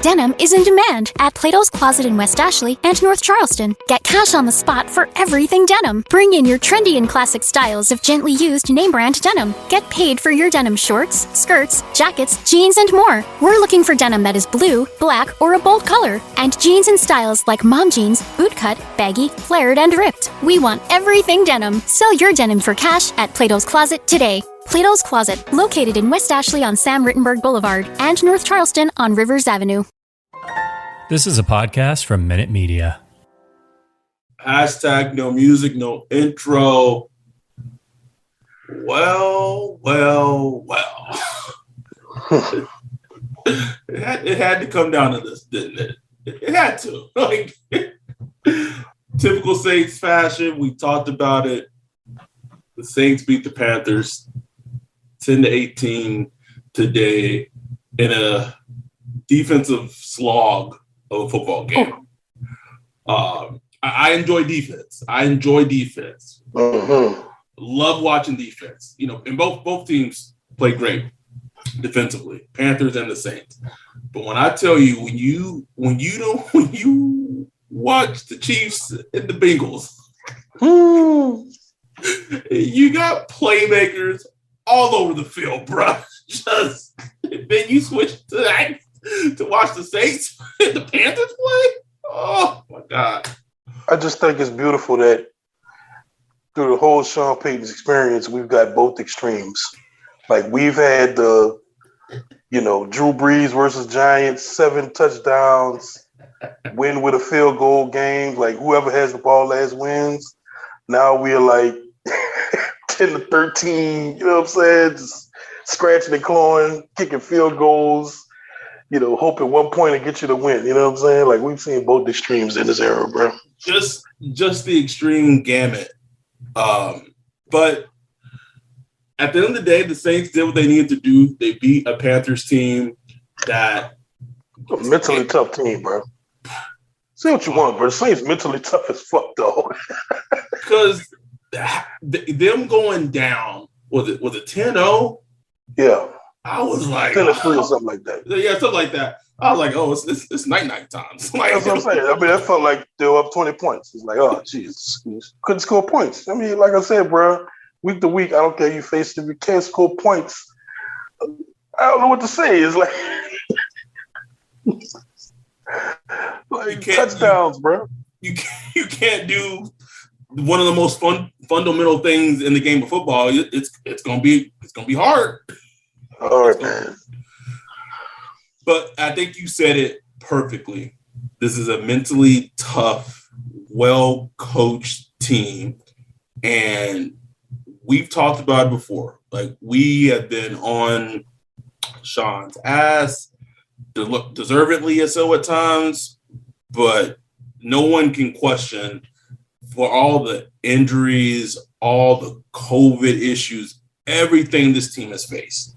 Denim is in demand at Plato's Closet in West Ashley and North Charleston. Get cash on the spot for everything denim. Bring in your trendy and classic styles of gently used name brand denim. Get paid for your denim shorts, skirts, jackets, jeans, and more. We're looking for denim that is blue, black, or a bold color, and jeans in styles like mom jeans, bootcut, baggy, flared, and ripped. We want everything denim. Sell your denim for cash at Plato's Closet today. Plato's Closet, located in West Ashley on Sam Rittenberg Boulevard and North Charleston on Rivers Avenue. This is a podcast from Minute Media. Hashtag no music, no intro. Well. It had to come down to this, didn't it? It had to. Like, typical Saints fashion, we talked about it. The Saints beat the Panthers 10-18 today in a defensive slog of a football game. I enjoy defense. Mm-hmm. Love watching defense. You know, and both teams play great defensively, Panthers and the Saints. But when I tell you, when you watch the Chiefs and the Bengals, you got playmakers all over the field, bro. Just then you switch to watch the Saints and the Panthers play. Oh my God! I just think it's beautiful that through the whole Sean Payton's experience, we've got both extremes. Like we've had the, Drew Brees versus Giants, 7 touchdowns, win with a field goal game. Like whoever has the ball last wins. Now we're like 10-13. You know what I'm saying? Just scratching and clawing, kicking field goals. Hoping one point to get you to win. You know what I'm saying? Like we've seen both extremes in this era, bro. Just the extreme gamut. But at the end of the day, the Saints did what they needed to do. They beat a Panthers team that a mentally tough team, bro. Say what you want, bro. The Saints mentally tough as fuck, though. Because them going down, was it 10-0? Yeah. I was like 10-3 or something like that. Yeah, something like that. I was like, oh, it's night times. Like, that's what I'm saying. I mean, that felt like they were up 20 points. It's like, oh, jeez, couldn't score points. I mean, like I said, bro, week to week, I don't care. You face them, you can't score points. I don't know what to say. It's like touchdowns, bro. You can't do one of the most fundamental things in the game of football. It's gonna be hard. All right, man. But I think you said it perfectly. This is a mentally tough, well-coached team. And we've talked about it before. Like, we have been on Sean's ass, deservedly so at times, but no one can question, for all the injuries, all the COVID issues, everything this team has faced.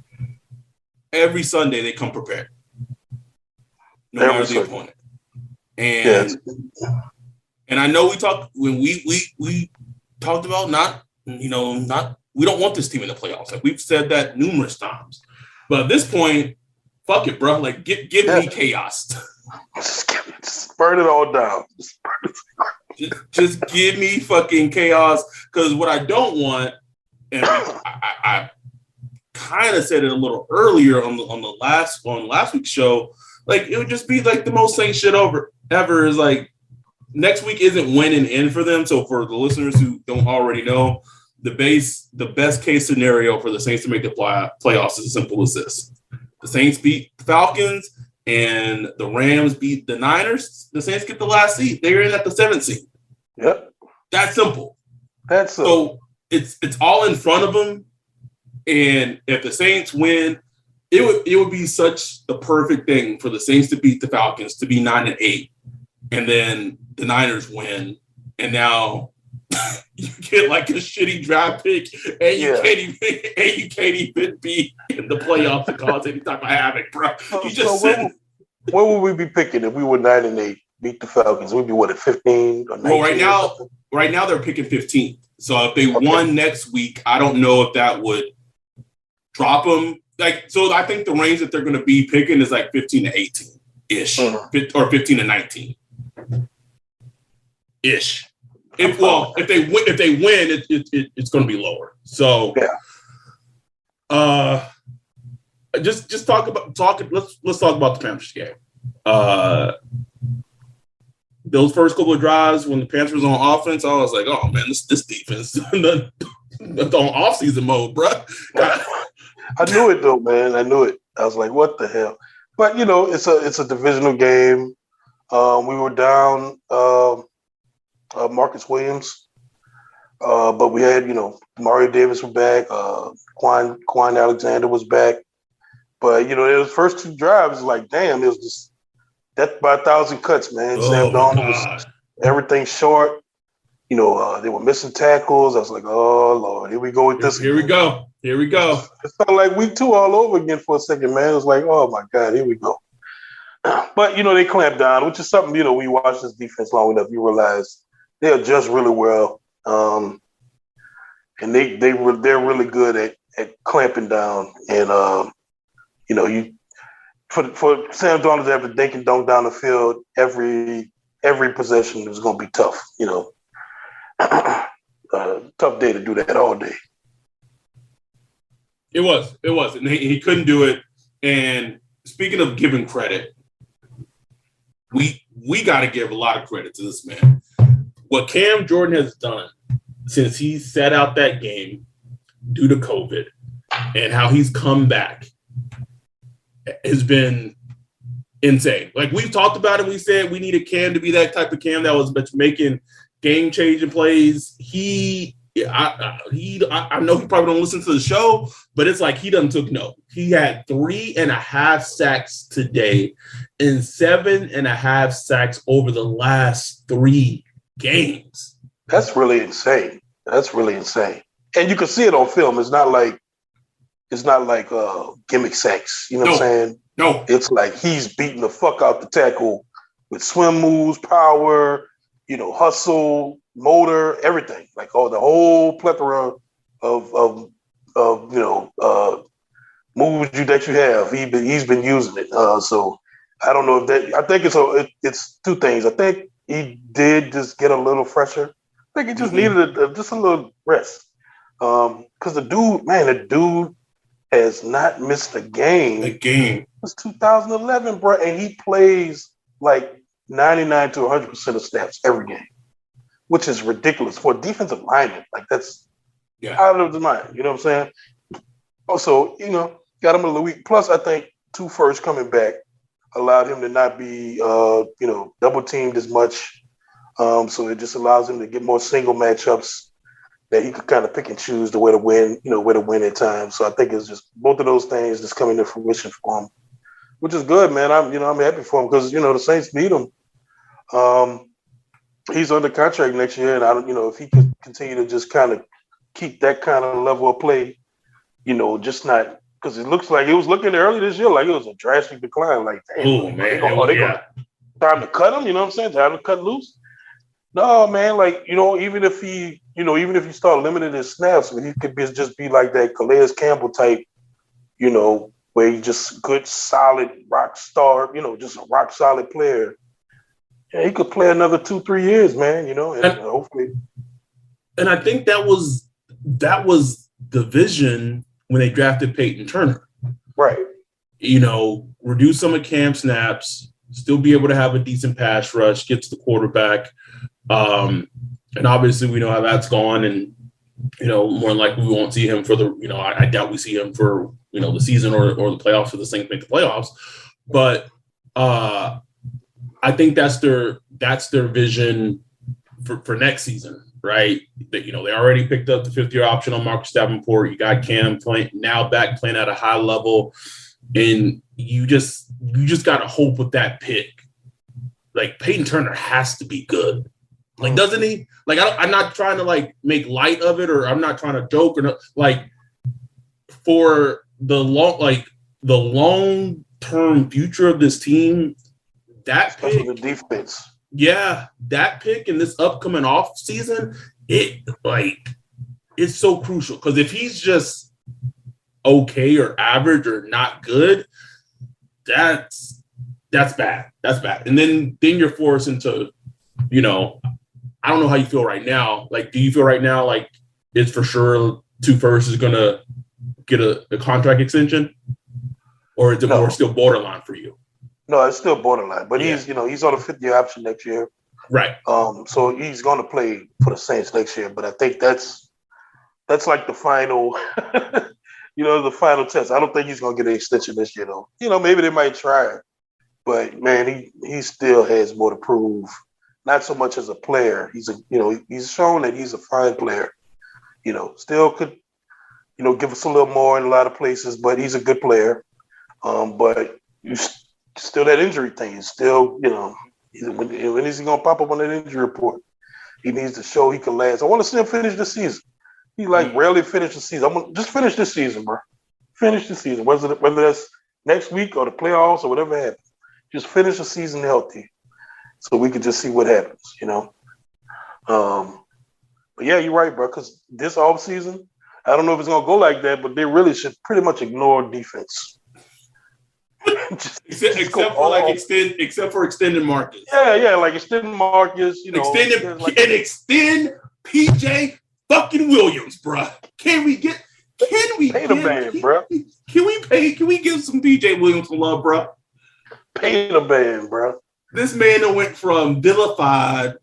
Every Sunday they come prepared, no matter the opponent. And I know we talked when we talked about not we don't want this team in the playoffs. Like we've said that numerous times. But at this point, fuck it, bro. Like give me chaos. Just burn it all down. Just give me fucking chaos. Because what I don't want, and I kind of said it a little earlier on last week's show, like it would just be like the most Saints shit ever is like next week isn't win and end for them. So for the listeners who don't already know, the best case scenario for the Saints to make the playoffs is as simple as this: the Saints beat the Falcons and the Rams beat the Niners. The Saints get the last seed. They're in at the 7th seed. Yep, that's simple. So it's all in front of them. And if the Saints win, it would be such the perfect thing for the Saints to beat the Falcons, to be 9-8, and then the Niners win, and now you get like a shitty draft pick, and you can't even be in the playoffs to cause any type of havoc, bro. What would we be picking if we were 9-8, beat the Falcons? We'd be at 15 or 19? Well, right now they're picking 15. So if they won next week, I don't know if that would drop them. Like, so I think the range that they're going to be picking is like 15 to 18. ish, or 15-19 ish. If they win, it's going to be lower. So, just let's talk about the Panthers game. Those first couple of drives when the Panthers was on offense, I was like, oh man, this defense on off-season mode, bro. I knew it though, man. I knew it. I was like, what the hell? But it's a divisional game. We were down Marcus Williams, but we had Mario Davis was back. Quan Alexander was back. But those first two drives, like damn, it was just death by 1,000 cuts, man. Sam Darnold was everything short. They were missing tackles. I was like, oh Lord, here we go with this. Here we go. It felt like week 2 all over again for a second, man. It was like, oh my God, here we go. But they clamped down, which is something when you watch this defense long enough, you realize they adjust really well, and they're really good at clamping down. And for Sam Darnold to have to dink and dunk down the field every possession is going to be tough. Tough day to do that all day. It was, and he couldn't do it. And speaking of giving credit, we got to give a lot of credit to this man. What Cam Jordan has done since he sat out that game due to COVID, and how he's come back has been insane. Like we've talked about it, we said we needed Cam to be that type of Cam that was making game-changing plays. I know he probably don't listen to the show, but it's like he done took note. He had 3.5 sacks today and 7.5 sacks over the last 3 games. That's really insane. And you can see it on film. It's not like gimmick sacks. You know what I'm saying? No. It's like he's beating the fuck out the tackle with swim moves, power, hustle, motor, everything. Like the whole plethora of moves that you have. He's been using it. So I don't know if that. I think it's 2 things. I think he did just get a little fresher. I think he just needed just a little rest. Because the dude has not missed a game. It's 2011, bro, and he plays like 99 to 100% of snaps every game, which is ridiculous for a defensive lineman. Like that's out of the mind. You know what I'm saying? Also, got him a little week. Plus, I think 2 firsts coming back allowed him to not be, double teamed as much. So it just allows him to get more single matchups that he could kind of pick and choose the way to win, where to win at times. So I think it's just both of those things just coming to fruition for him, which is good, man. I'm happy for him because, the Saints need him. He's under contract next year, and I don't, if he could continue to just kind of keep that kind of level of play, just not because it looks like it was looking early this year like it was a drastic decline. Like, damn, they gonna time to cut him. You know what I'm saying? Time to cut loose. No, man. Like, even if you start limiting his snaps, he could just be like that Calais Campbell type, where he's just good, solid rock star, just a rock solid player. Yeah, he could play another 2-3 years, man, and hopefully. And I think that was the vision when they drafted Peyton Turner. Right. Reduce some of Cam snaps, still be able to have a decent pass rush, get to the quarterback. And obviously we know how that's gone, and more than likely we won't see him for the I doubt we see him for the season or the playoffs for the Saints make the playoffs. But I think that's their vision for next season, right? That they already picked up the 5th-year option on Marcus Davenport. You got Cam playing at a high level, and you just got to hope with that pick. Like Peyton Turner has to be good. Like, doesn't he? Like, I'm not trying to make light of it, or I'm not trying to joke, or not, for the long-term future of this team. That pick, the defense. Yeah, that pick in this upcoming off season, it's so crucial because if he's just okay or average or not good, that's That's bad. That's bad. And then you're forced into, I don't know how you feel right now. Like, do you feel right now like it's for sure 2 firsts is going to get a contract extension? Or is it more still borderline for you? No, it's still borderline. But he's on a 5th-year option next year. Right. So he's going to play for the Saints next year. But I think that's like the final, the final test. I don't think he's going to get an extension this year, though. Maybe they might try it. But, man, he still has more to prove. Not so much as a player. He's shown that he's a fine player. Still could, give us a little more in a lot of places, but he's a good player. But you still that injury thing is still, when is he going to pop up on that injury report? He needs to show he can last. I want to see him finish the season. He rarely finished the season. I'm gonna just finish this season, bro. Finish the season, whether that's next week or the playoffs or whatever happens. Just finish the season healthy, so we can just see what happens. But yeah, you're right, bro. Because this offseason, I don't know if it's gonna go like that, but they really should pretty much ignore defense. except for extending Marcus. Yeah, like extending Marcus. Extend PJ fucking Williams, bro. Can we pay the man, bro? Can we give some PJ Williams some love, bro? Pay the man, bro. This man went from vilified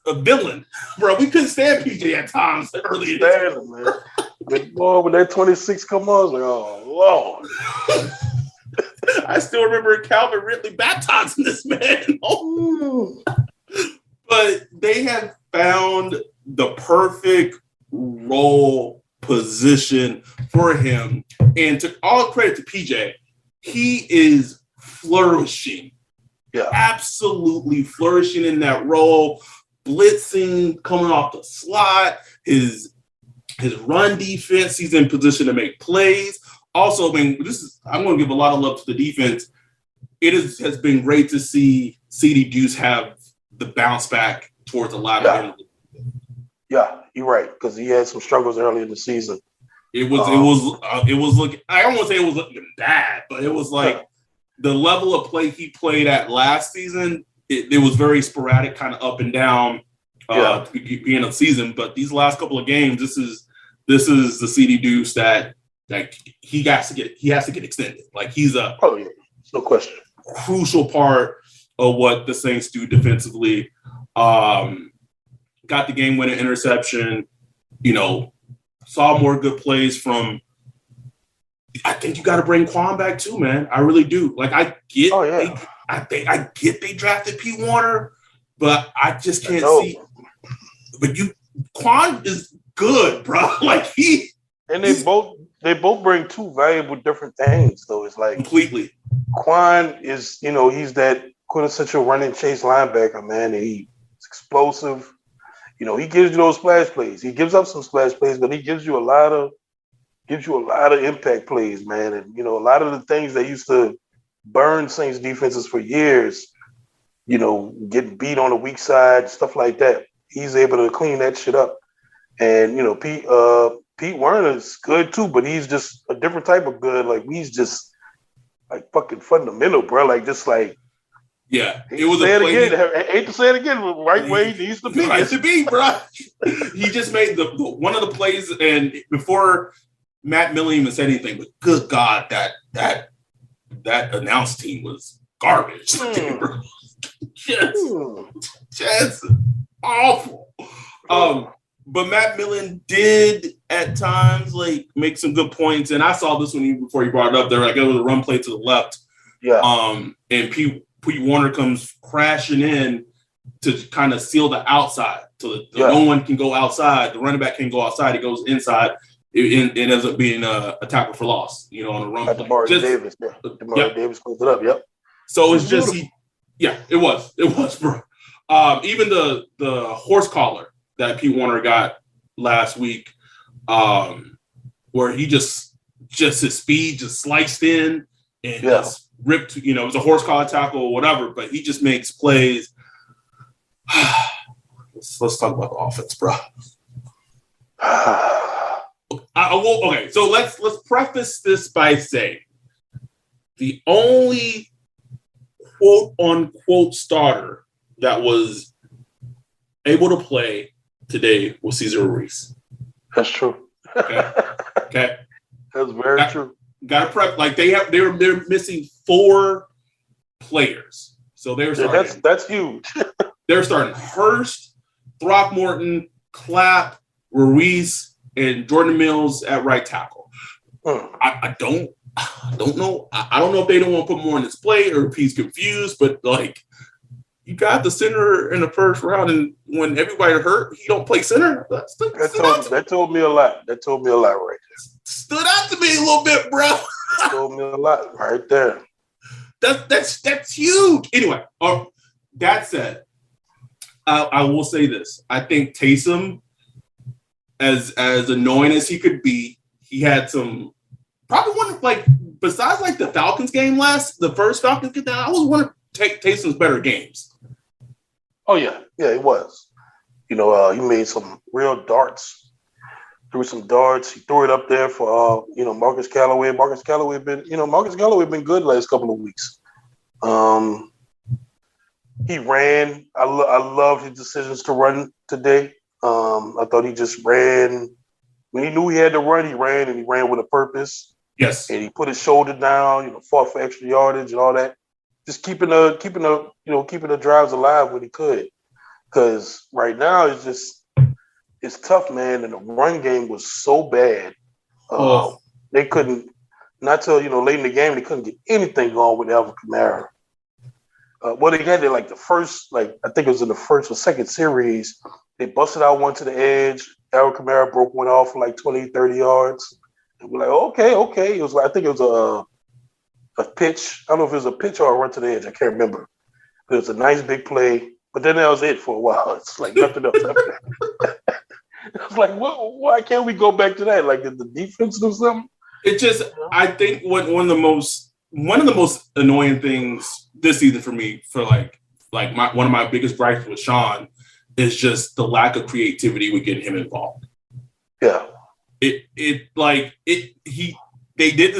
a villain, bro. We couldn't stand PJ at times earlier. Stand him, man. But boy, when that 26 come on, I was like, oh Lord. I still remember Calvin Ridley baptizing this man. But they have found the perfect role position for him. And to all credit to PJ, he is flourishing. Yeah. Absolutely flourishing in that role. Blitzing, coming off the slot, his run defense, he's in position to make plays. Also, I'm going to give a lot of love to the defense. It has been great to see CD Deuce have the bounce back towards the latter end of the season. Yeah, you're right, because he had some struggles early in the season. It was looking. I don't want to say it was looking bad, but it was like the level of play he played at last season. It was very sporadic, kind of up and down, being a season. But these last couple of games, this is the CD Deuce that he has to get extended. Like he's no question, crucial part of what the Saints do defensively. Got the game-winning interception. Saw more good plays from. I think you got to bring Quan back too, man. I really do. Like I get. I get they drafted Pete Warner, but I just can't see. But Quan is good, bro. Like they both bring 2 valuable different things, though. It's like completely. Quan is, he's that quintessential running chase linebacker, man. And he's explosive. He gives you those splash plays. He gives up some splash plays, but he gives you a lot of impact plays, man. And a lot of the things that used to burn Saints defenses for years, getting beat on the weak side, stuff like that. He's able to clean that shit up. And Pete Werner is good too, but he's just a different type of good. Like he's just like fucking fundamental, bro. Like just like it was a play. I hate to say it again, right way he needs to be. Right to be, bro. He just made one of the plays, and before Matt Millen even said anything, but good God, that announced team was garbage. Just awful. But Matt Millen did at times like make some good points, and I saw this one before you brought it up. There, like it was a run play to the left. Yeah. And Pete Warner comes crashing in to kind of seal the outside, so that no one can go outside. The running back can go outside. He goes inside. It ends up being a tackle for loss, on a run. Demar Davis. Demar Davis closed it up. Yep. So it's just it was, bro. Even the horse collar that Pete Warner got last week, where he just his speed just sliced in and just ripped. It was a horse collar tackle or whatever, but he just makes plays. Let's talk about the offense, bro. Okay, so let's preface this by saying the only quote unquote starter that was able to play today was Cesar Ruiz. That's true. Okay. That's very true. Got to prep. Like they're missing 4 players. So they're starting. That's huge. They're starting Hurst, Throckmorton, Clapp, Ruiz, and Jordan Mills at right tackle. I don't know. I don't know if they don't want to put more on display or if he's confused, but like you got the center in the first round, and when everybody hurt, he don't play center. That told me a lot. That told me a lot right there. Stood out to me a little bit, bro. Told me a lot right there. That's huge. Anyway, that said, I will say this. I think Taysom, as annoying as he could be, he had some probably one of, like, besides like the Falcons game the first Falcons game, I was one of Taysom's better games. Oh yeah, it was. You know, he made some real darts. Threw some darts. He threw it up there for Marcus Callaway. Marcus Callaway been good the last couple of weeks. He ran. I loved his decisions to run today. I thought he just ran when he knew he had to run. He ran, and he ran with a purpose. Yes, and he put his shoulder down. Fought for extra yardage and all that. Just keeping the drives alive when he could. Because right now it's tough, man. And the run game was so bad. They couldn't, not till late in the game, they couldn't get anything going with Alvin Kamara. They had it like the first, I think it was in the first or second series. They busted out one to the edge. Alvin Kamara broke one off for like 20, 30 yards. And we're like, okay. It was I think it was a pitch. I don't know if it was a pitch or a run to the edge. I can't remember. But it was a nice big play. But then that was it for a while. It's like nothing else after that. It's like, why can't we go back to that? Like, did the defense do something? It just, I think one of the most annoying things this season for me, for one of my biggest gripes with Sean, is just the lack of creativity with getting him involved. Yeah. They did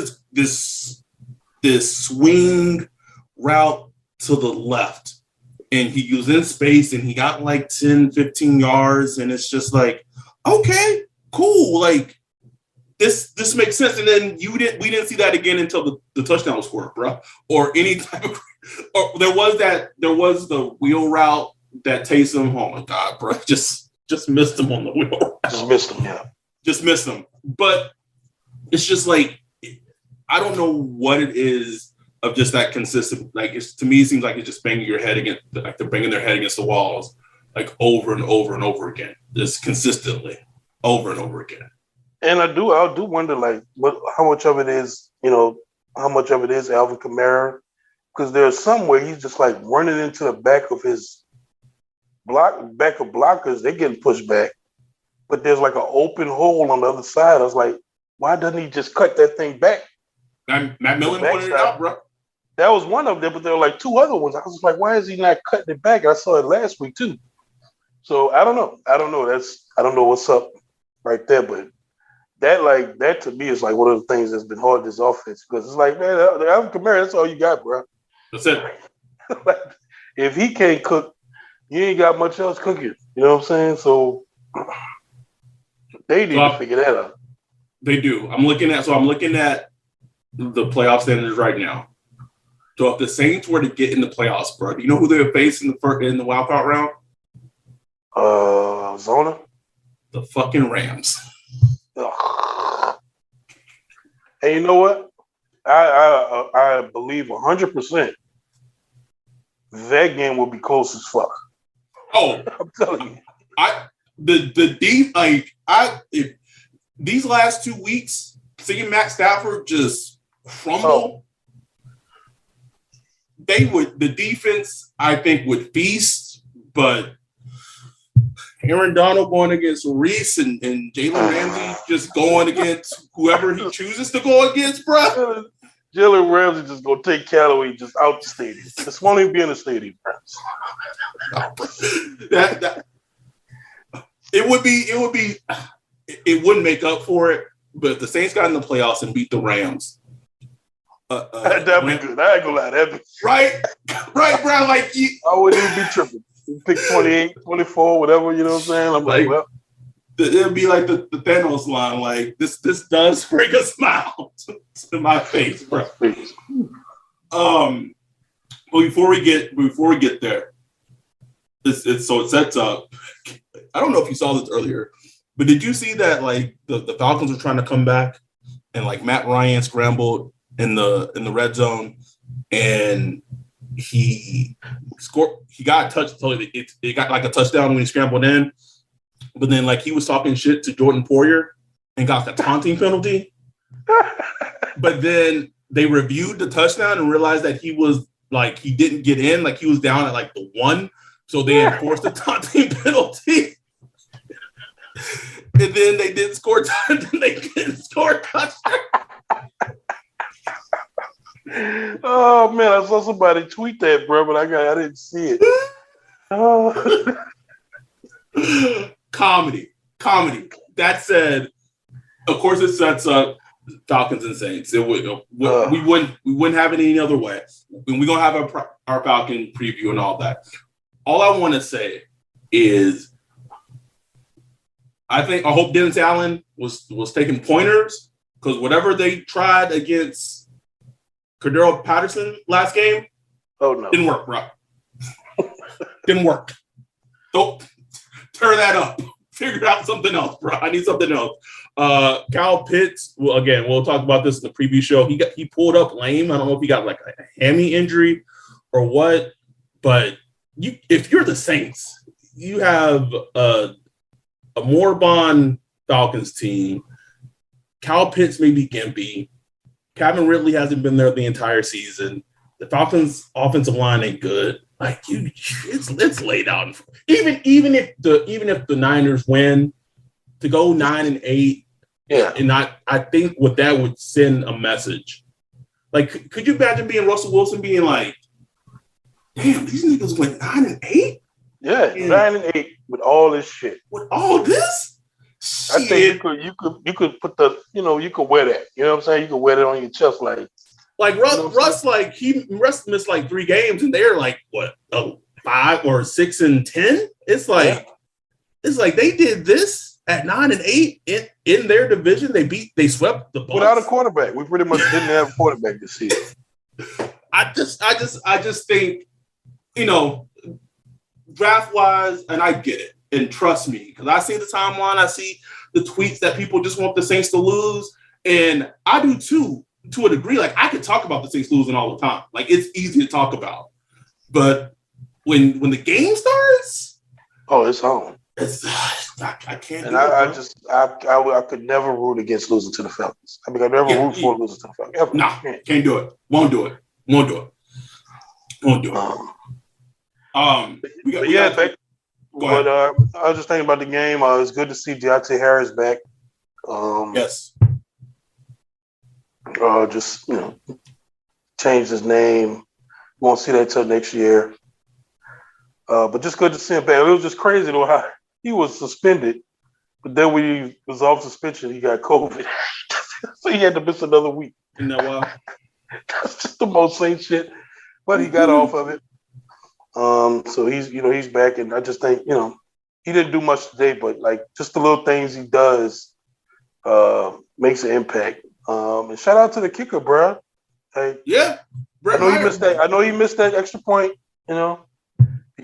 this swing route to the left, and he was in space, and he got like 10, 15 yards, and it's just like, okay, cool, like this makes sense. And then we didn't see that again until the touchdown was scored, bro. Or any type of, or there was the wheel route that Taysom, oh my God, bro, just missed him on the wheel route. Just missed him. But it's just like, I don't know what it is of just that consistent. Like, to me, it seems like it's just banging your head against, like they're banging their head against the walls, like over and over and over again, just consistently, over and over again. And I do wonder, like, how much of it is Alvin Kamara, because there's somewhere he's just like running into the back of his blockers. They getting pushed back, but there's like an open hole on the other side. I was like, why doesn't he just cut that thing back? Matt Millen pointed it out, bro. That was one of them, but there were like 2 other ones. I was like, why is he not cutting it back? I saw it last week too. So I don't know. I don't know what's up right there, but that to me is like one of the things that's been hard this offense, because it's like, man, Alvin Kamara, that's all you got, bro. That's it. Like, if he can't cook, you ain't got much else cooking. You know what I'm saying? So they need to figure that out. They do. I'm looking at the playoff standings right now. So if the Saints were to get in the playoffs, bro, do you know who they would face in the wild card round? Arizona? The fucking Rams. Ugh. And you know what? I believe 100% that game will be close as fuck. Oh, I'm telling you. These last 2 weeks, seeing Matt Stafford just crumble, the defense, I think, would feast, but Aaron Donald going against Reese and Jalen Ramsey just going against whoever he chooses to go against, bro. Jalen Ramsey just gonna take Callaway just out the stadium. This won't even be in the stadium. It wouldn't make up for it, but if the Saints got in the playoffs and beat the Rams, That'd be good. I ain't gonna lie. That'd be right, bro. Like I wouldn't even be tripping. You pick 28, 24, whatever. You know what I'm saying? I'm like, well, it'd be like the Thanos line. Like this does bring a smile to my face, bro. But before we get there, it sets up. I don't know if you saw this earlier, but did you see that like the Falcons were trying to come back and like Matt Ryan scrambled in the red zone and he scored. He got a touch. So it got like a touchdown when he scrambled in, but then like he was talking shit to Jordan Poyer and got the taunting penalty. But then they reviewed the touchdown and realized that he was like he didn't get in, like he was down at like the 1, so they enforced the taunting penalty. And then they didn't score. They didn't score touchdown. Oh man, I saw somebody tweet that, bro, but I didn't see it. Oh. Comedy. That said, of course, it sets up Falcons and Saints. We wouldn't have it any other way. We're gonna have our Falcon preview and all that. All I want to say is, I hope Dennis Allen was taking pointers, because whatever they tried against Cordero Patterson last game, didn't work, bro. Didn't work. Don't tear that up. Figure out something else, bro. I need something else. Kyle Pitts, well, again, we'll talk about this in the preview show. He pulled up lame. I don't know if he got like a hammy injury or what, but if you're the Saints, you have a moribund Falcons team. Kyle Pitts may be gimpy. Calvin Ridley hasn't been there the entire season. The Falcons' offensive line ain't good. Like it's laid out. Even if the Niners win, to go 9-8, yeah, and I think what that would send a message. Like, could you imagine being Russell Wilson being like, "Damn, these niggas went 9-8." Yeah, 9-8 with all this shit. With all this, I think you could put you could wear that. You know what I'm saying? You could wear it on your chest, like Russ, Russ missed like 3 games, and they're like what 5 or 6-10. It's like they did this at 9-8 in their division. They swept the Bucs without a quarterback. We pretty much didn't have a quarterback this season. I just think, draft wise, and I get it, and trust me, because I see the timeline, I see the tweets that people just want the Saints to lose, and I do too. To a degree, like I could talk about the Saints losing all the time. Like it's easy to talk about, but when the game starts, it's on. I can't. And I could never root against losing to the Falcons. I mean, I never root for losing to the Falcons. Ever. No, can't do it. Won't do it. But I was just thinking about the game. It's good to see Deontay Harris back. Yes. Just changed his name. Won't see that till next year. But just good to see him back. It was just crazy though how he was suspended, but then when he was off suspension, he got COVID, so he had to miss another week. You know what? That's just the most Saint shit. But he got off of it. So he's back, and I just think he didn't do much today, but like just the little things he does makes an impact. And shout out to the kicker, bro. Hey, yeah, I know he missed that extra point. He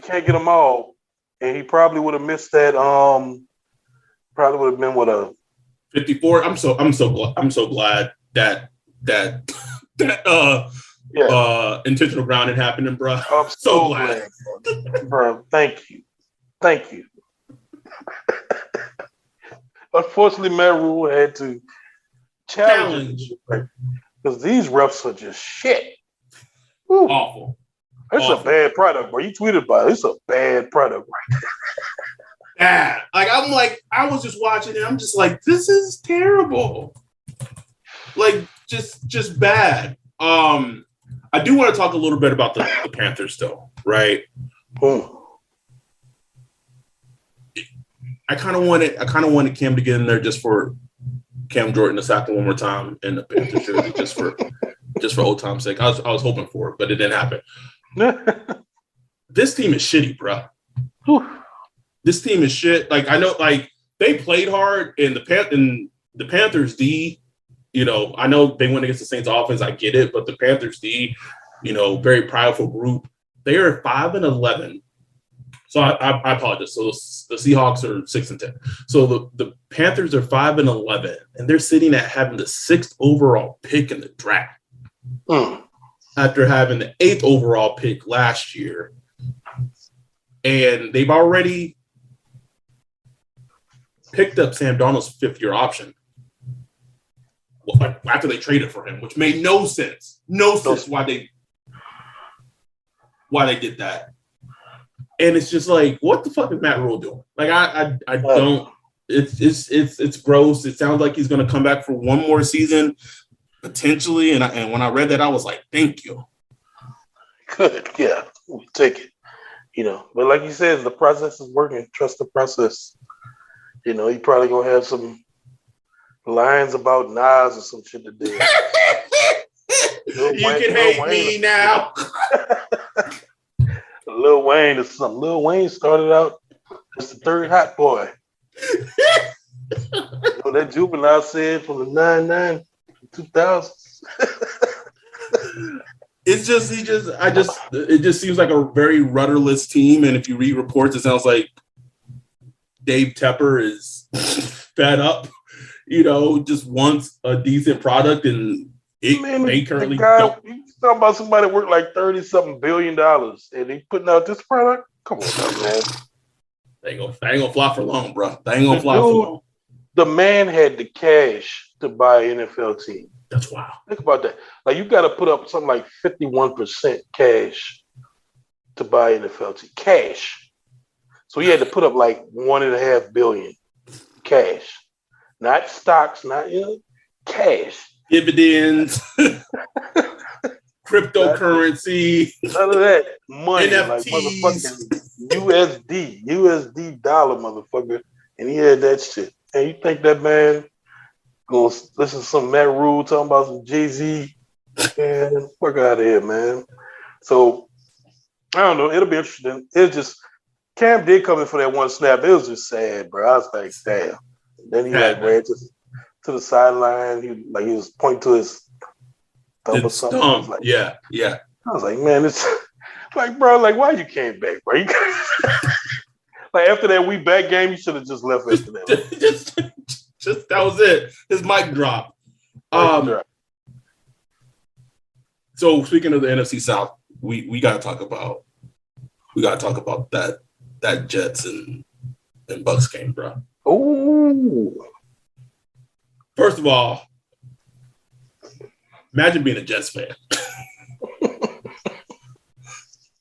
can't get them all, and he probably would have missed that. Probably would have been with a 54. I'm so glad that intentional grounding happening, bro. I'm so glad, bro. Thank you. Unfortunately, Matt Rule had to challenge because these refs are just shit. Woo. Awful. It's a bad product, bro. You tweeted about it. It's a bad product, right? Bad. I was just watching it. I'm just like, this is terrible. Like, just bad. I do want to talk a little bit about the Panthers, though, right? I kind of wanted Cam to get in there just for Cam Jordan to sack him one more time in the Panthers jersey, just for just for old time's sake. I was hoping for it, but it didn't happen. This team is shitty, bro. This team is shit. Like, I know, like, they played hard, and the Panthers D, you know, I know they went against the Saints offense. I get it, but the Panthers D, you know, very prideful group. They are 5-11. So I apologize. So the Seahawks are 6-10. So the Panthers are 5-11, and they're sitting at having the 6th overall pick in the draft after having the 8th overall pick last year, and they've already picked up Sam Darnold's 5th-year option after they traded for him, which made no sense. No sense why they did that. And it's just like, what the fuck is Matt Rule doing? Like, I don't. It's gross. It sounds like he's going to come back for one more season potentially. And when I read that, I was like, thank you. Good, yeah, we'll take it. You know, but like you said, the process is working. Trust the process. You know, he probably gonna have some lines about Nas or some shit today. You can hate me now. Lil Wayne or something. Lil Wayne started out as the 3rd hot boy. You know, that Juvenile said from the 99 2000s. It just seems like a very rudderless team. And if you read reports, it sounds like Dave Tepper is fed up, you know, just wants a decent product, and they currently don't. You talking about somebody that worked like $30-something billion, and they putting out this product? Come on, man. They ain't gonna fly for long, bro. They ain't gonna fly for long. The man had the cash to buy an NFL team. That's wild. Think about that. Like, you got to put up something like 51% cash to buy an NFL team. Cash. So he had to put up like $1.5 billion cash, not stocks, not cash, dividends, cryptocurrency, none of that money, NFTs. like motherfucking USD dollar, motherfucker, and he had that shit. And you think that man gonna listen to some Matt Rule talking about some Jay-Z? Man, fuck out of here, man. So I don't know. It'll be interesting. It's just. Cam did come in for that one snap. It was just sad, bro. I was like, damn. Then he ran to the sideline. He was pointing to his thumb or something. Like, yeah. I was like, man, it's like, bro, like, why you came back, bro? Like, after that we back game, you should have just left after that. just that was it. His mic dropped. So speaking of the NFC South, we gotta talk about that Jets and Bucks game, bro. Oh, first of all, imagine being a Jets fan.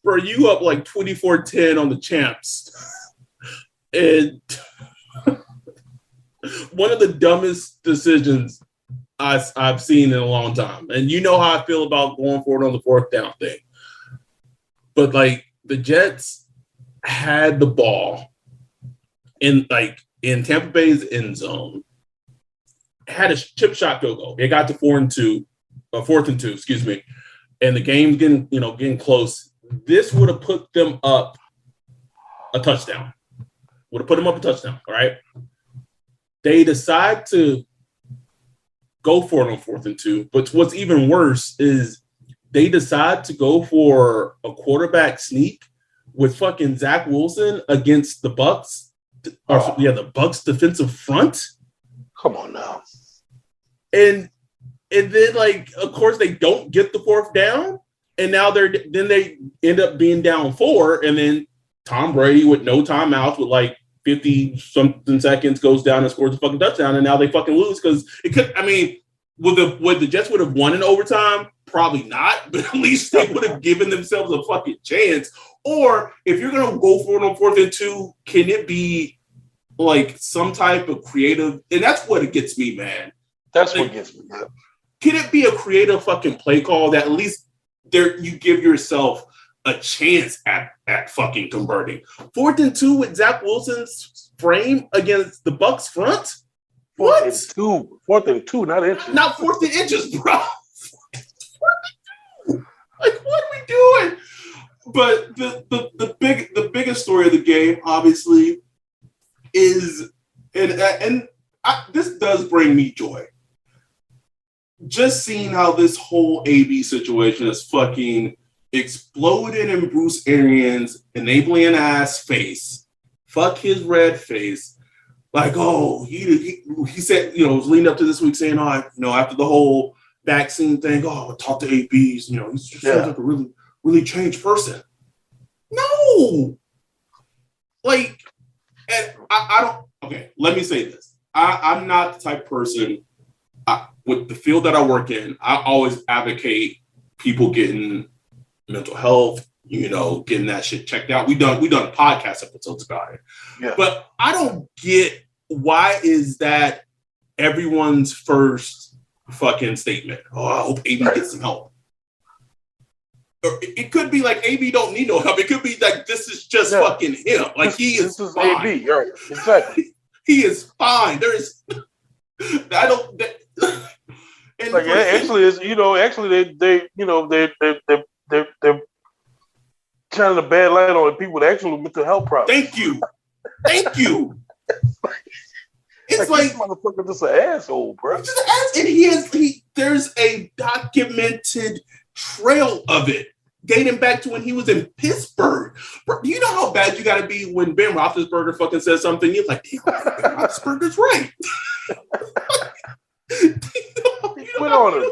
Bro, you up like 24-10 on the champs. And one of the dumbest decisions I've seen in a long time. And you know how I feel about going forward on the 4th down thing. But like, the Jets had the ball in Tampa Bay's end zone, had a chip shot field goal. It got to 4th and 2, excuse me. And the game getting close. This would have put them up a touchdown. All right. They decide to go for it on 4th and 2. But what's even worse is they decide to go for a quarterback sneak with fucking Zach Wilson against the Bucks. The Bucks defensive front. Come on now. And then, like, of course, they don't get the 4th down, and now they end up being down 4, and then Tom Brady with no timeouts with like 50-something seconds goes down and scores a fucking touchdown, and now they fucking lose because it could. I mean, would the Jets would have won in overtime? Probably not, but at least they would have given themselves a fucking chance. Or if you're gonna go for it on 4th and 2, can it be like some type of creative? And that's what it gets me, man. That's what gets me. Man. Can it be a creative fucking play call that at least you give yourself a chance at fucking converting? 4th and 2 with Zach Wilson's frame against the Bucks front. What? 4th and 2, not inches. Not 4th and inches, bro. Like, what are we doing? But the biggest story of the game, obviously, is this does bring me joy. Just seeing how this whole AB situation is fucking exploded in Bruce Arians' enabling ass face. Fuck his red face. Like, oh, he said, was leading up to this week saying, after the whole vaccine thing, I talk to ABs, he's just seems like a really, really changed person. No. Like, and I don't, okay, let me say this. I'm not the type of person, with the field that I work in, I always advocate people getting mental health, getting that shit checked out. We done podcast episodes about it. Yeah. But I don't get, why is that everyone's first fucking statement? Oh, I hope AB gets some help. Or it could be like AB don't need no help. It could be like this is just fucking him. Like this is fine. AB, right? Exactly. He is fine. There is. I don't. Like actually, is they're shining a bad light on people with actual mental health problems. Thank you. It's like this motherfucker just an asshole, bro. Just an ass, and there's a documented trail of it dating back to when he was in Pittsburgh. Bro, do you know how bad you got to be when Ben Roethlisberger fucking says something? You're like, damn, Ben Roethlisberger's right. He quit on him.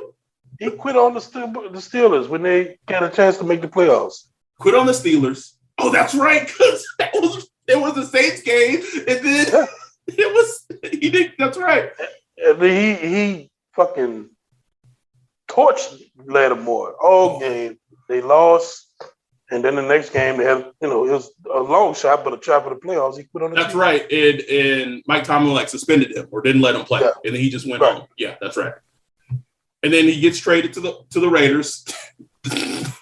He quit on the Steelers when they got a chance to make the playoffs. Quit on the Steelers. Oh, that's right, because it was the Saints game, and then he did. That's right. And then he fucking torched Lattimore all game. They lost, and then the next game they had, it was a long shot, but a try for the playoffs. He quit on the That's team. right. And Mike Tomlin suspended him or didn't let him play, and then he just went home. Yeah, that's right. And then he gets traded to the Raiders.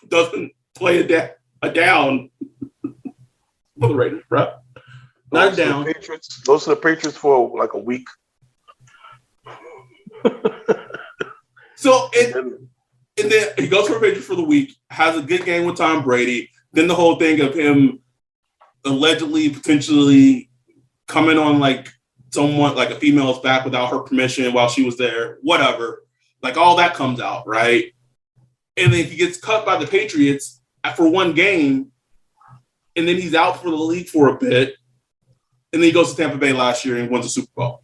Doesn't play a down for the Raiders, bro. Not down. Goes to the Patriots for like a week. So and then he goes for the Patriots for the week, has a good game with Tom Brady. Then the whole thing of him allegedly, potentially coming on like someone, like a female's back without her permission while she was there, whatever. Like all that comes out, right? And then he gets cut by the Patriots for one game, and then he's out for the league for a bit. And then he goes to Tampa Bay last year and wins the Super Bowl.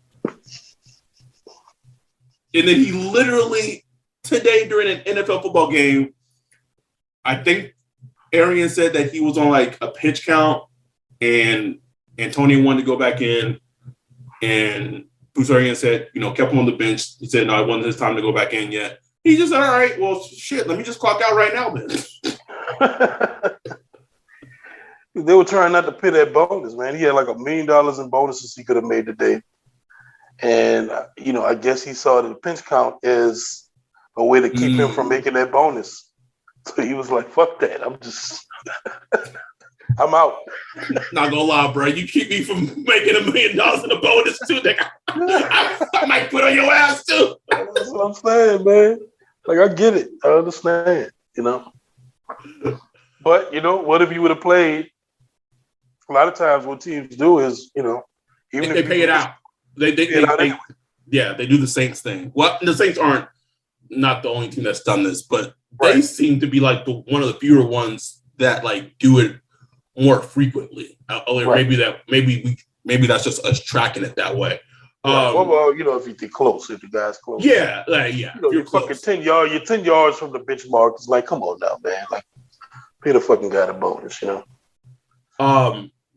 And then he literally, today during an NFL football game, I think Arian said that he was on like a pitch count and Antonio wanted to go back in. And Bruce Arian said, kept him on the bench. He said, no, it wasn't his time to go back in yet. He just said, all right, well, shit, let me just clock out right now then. They were trying not to pay that bonus, man. He had like $1 million in bonuses he could have made today. And, I guess he saw the pinch count as a way to keep him from making that bonus. So he was like, fuck that. I'm out. Not gonna lie, bro. You keep me from making $1 million in a bonus too, nigga. I might put on your ass too. That's what I'm saying, man. Like, I get it. I understand, But, what if you would have played? A lot of times what teams do is, even if they pay it out. They do the Saints thing. Well, the Saints aren't not the only team that's done this, but they seem to be like one of the fewer ones that like do it more frequently. Maybe that's just us tracking it that way. Well, if you're close, if the guy's close. Yeah, you're fucking 10 yards. You're 10 yards from the benchmark. It's like, come on now, man. Like, pay the fucking guy the bonus,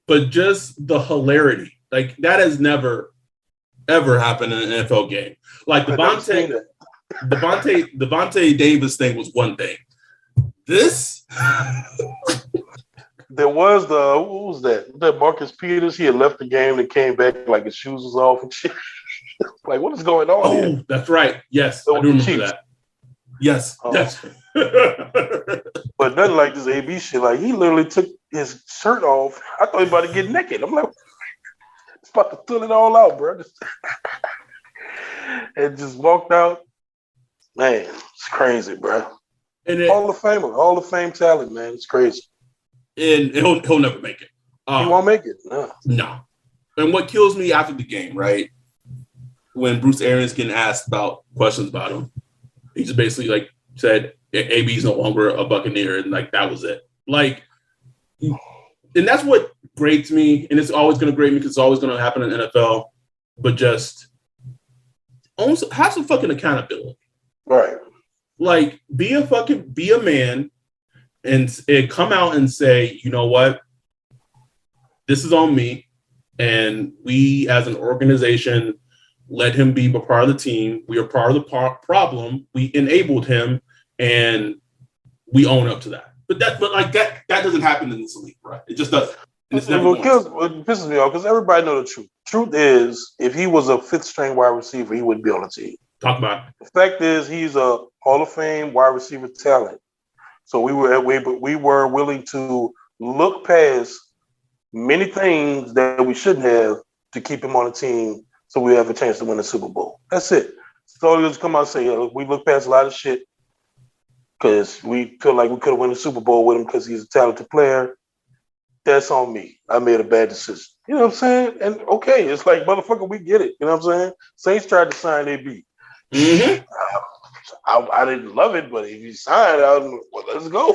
But just the hilarity, like that has never ever happened in an NFL game. Like Devontae Davis thing was one thing. This. There was who was that? That Marcus Peters. He had left the game and came back like his shoes was off and shit. Like, what is going on here? That's right. Yes, I do remember that. Yes, that's. But nothing like this AB shit. Like, he literally took his shirt off. I thought he was about to get naked. I'm like, it's about to fill it all out, bro. And just walked out. Man, it's crazy, bro. And Hall of Famer, Hall of Fame talent, man. It's crazy. And he'll never make it. He won't make it. No. And what kills me after the game, right? When Bruce Arians getting asked about questions about him, he just basically like said, AB's no longer a Buccaneer, and like that was it. Like, and that's what grates me, and it's always going to grate me because it's always going to happen in the NFL. But just almost have some fucking accountability, right? Like, be a man, and come out and say, you know what, this is on me, and we as an organization let him be a part of the team. We are part of the problem. We enabled him, and we own up to that. But that doesn't happen in this league, right? It just doesn't. And it's never what pisses me off because everybody know the truth. Truth is, if he was a fifth string wide receiver, he wouldn't be on the team. Talk about it. The fact is, he's a Hall of Fame wide receiver talent. So we were willing to look past many things that we shouldn't have to keep him on the team, so we have a chance to win the Super Bowl. That's it. So just come out and say, we look past a lot of shit because we feel like we could have won the Super Bowl with him because he's a talented player. That's on me. I made a bad decision. You know what I'm saying? And okay, it's like, motherfucker, we get it. You know what I'm saying? Saints tried to sign AB. Mm-hmm. I didn't love it, but if you signed, let's go.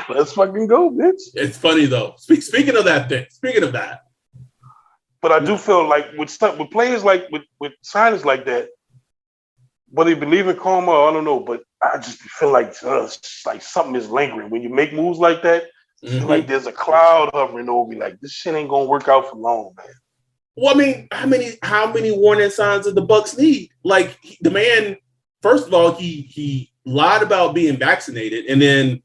Let's fucking go, bitch. It's funny though. Speaking of that, but I do feel like with players like with signings like that, whether you believe in karma, I don't know, but I just feel like something is lingering when you make moves like that. Mm-hmm. Like there's a cloud hovering over you. Like this shit ain't gonna work out for long, man. Well, I mean, how many warning signs did the Bucs need? Like the man, first of all, he lied about being vaccinated, and then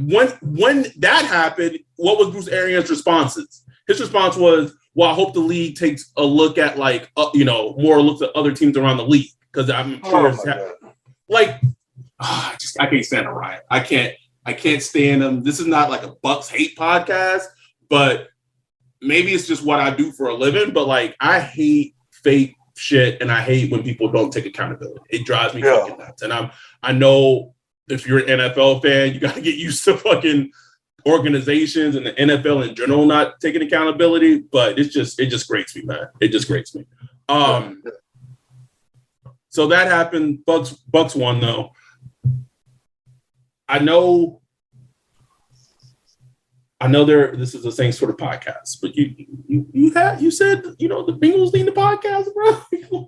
when that happened, what was Bruce Arians' responses? His response was, "Well, I hope the league takes a look at more looks at other teams around the league because I'm sure I can't stand a riot. I can't stand them. This is not like a Bucs hate podcast, but maybe it's just what I do for a living. But like, I hate fake shit, and I hate when people don't take accountability. It drives me fucking nuts. And I know if you're an NFL fan, you got to get used to fucking organizations and the NFL in general not taking accountability. But it just grates me, man. It just grates me. So that happened. Bucs won though. I know this is the same sort of podcast, but you said the Bengals need the podcast, bro. we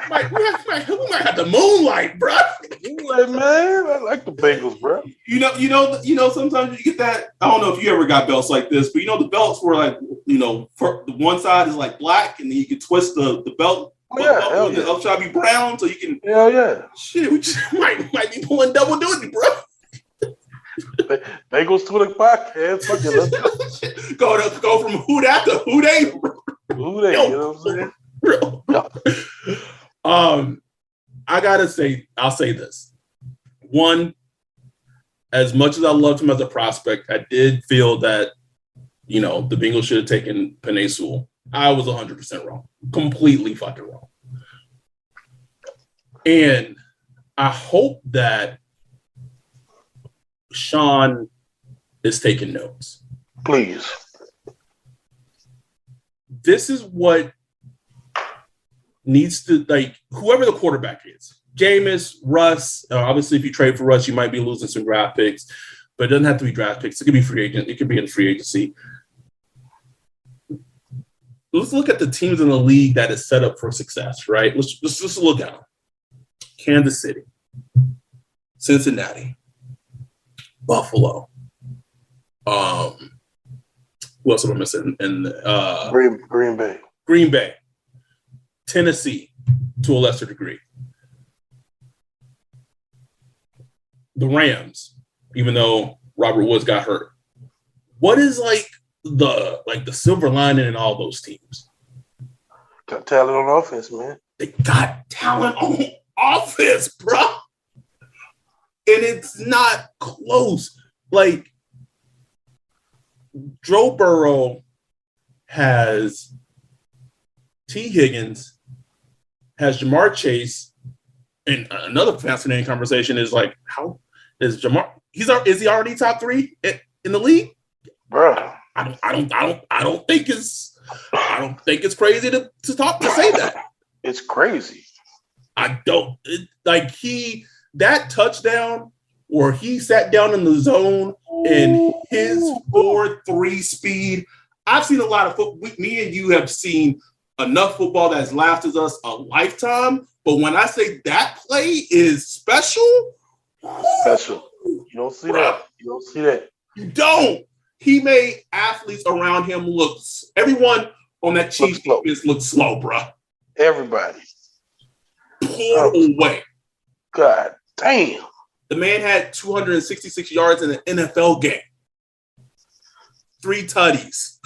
might have to moonlight, bro. Moonlight, man. I like the Bengals, bro. Sometimes you get that. I don't know if you ever got belts like this, but the belts were like, for the one side is like black, and then you can twist the belt. The other side be brown, so you can. Hell yeah. Shit, we just might be pulling double duty, bro. Bengals to the podcast. Fuck it, let's go from who that to who they. Who they? You know what I'm saying? I gotta say, I'll say this. One, as much as I loved him as a prospect, I did feel that the Bengals should have taken Penei Sewell. I was 100% wrong. Completely fucking wrong. And I hope that Sean is taking notes. Please. This is what needs to, whoever the quarterback is. Jameis, Russ, obviously if you trade for Russ, you might be losing some draft picks, but it doesn't have to be draft picks. It could be free agent. It could be in free agency. Let's look at the teams in the league that is set up for success, right? Let's just look at them. Kansas City, Cincinnati, Buffalo. Who else am I missing? And Green Bay, Tennessee, to a lesser degree. The Rams, even though Robert Woods got hurt. What is the silver lining in all those teams? Got talent on offense, man. They got talent on offense, bro. And it's not close. Like, Joe Burrow has T. Higgins, has Jamar Chase, and another fascinating conversation is like, how is Jamar? Is he already top 3 in the league? Bro, I don't think it's crazy to say that. It's crazy. I don't that touchdown where he sat down in the zone and his 4.3 speed. I've seen a lot of football. Me and you have seen enough football that's lasted us a lifetime. But when I say that play is special, you don't see that. You don't see that. You don't. He made athletes around him everyone on that Chiefs defense looked slow, bro. Everybody. Pulled away. God damn. The man had 266 yards in an NFL game. 3 tutties.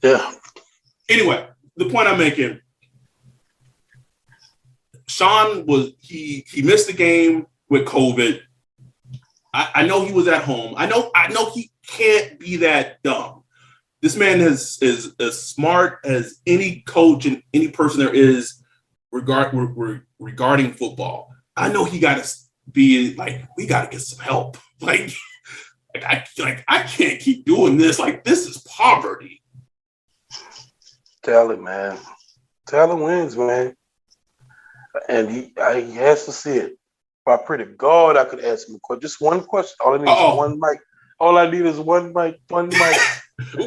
Yeah. Anyway, the point I'm making, Sean he missed the game with COVID. I know he was at home. I know he can't be that dumb. This man is as smart as any coach and any person there is regarding football. I know he got to be like, we got to get some help. I can't keep doing this. Like, this is poverty. Talent, man. Talent wins, man. And he has to see it. I pray to God I could ask him a question. Just one question. All I need is one mic. All I need is one mic. One mic.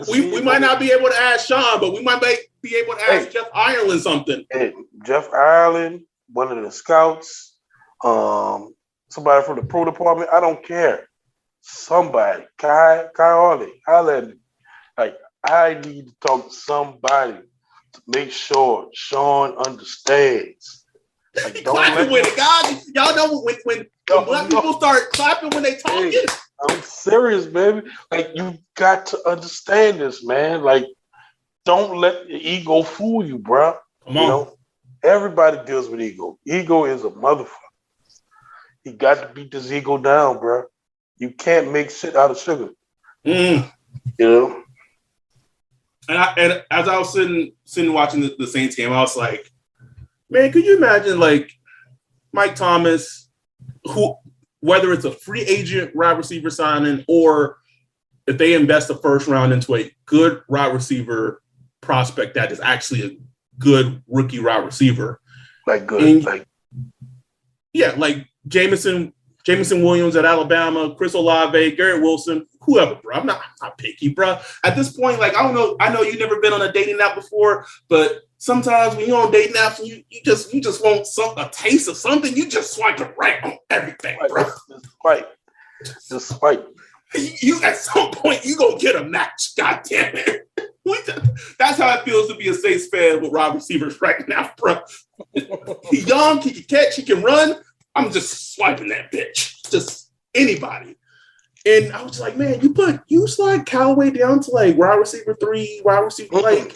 we might not be able to ask Sean, but we might be able to ask Jeff Ireland something. Hey, Jeff Ireland, one of the scouts, somebody from the pro department. I don't care. Somebody. Kai Harley. Like, I need to talk to somebody to make sure Sean understands. Like, clapping with it, guys. Y'all know when black people start clapping when they talking. Hey, I'm serious, baby. Like, you got to understand this, man. Like, don't let the ego fool you, bro. Come on. You know, everybody deals with ego. Ego is a motherfucker. You got to beat this ego down, bro. You can't make shit out of sugar. You know. And as I was sitting watching the Saints game, I was like, man, could you imagine like Mike Thomas, who, whether it's a free agent wide receiver signing or if they invest the first round into a good wide receiver prospect that is actually a good rookie wide receiver. Like good. And, like Jameson Williams at Alabama, Chris Olave, Garrett Wilson, whoever, bro. I'm not picky, bro. At this point, like, I don't know. I know you've never been on a dating app before, but sometimes when you're on dating apps and you just want a taste of something, you just swipe it right on everything, bro. Just swipe. You at some point you gonna get a match. God damn it. That's how it feels to be a Saints fan with wide receivers right now, bro. He's young, he can catch, he can run. I'm just swiping that bitch. Just anybody. And I was like, man, you slide Callaway down to like wide receiver 3, wide receiver like.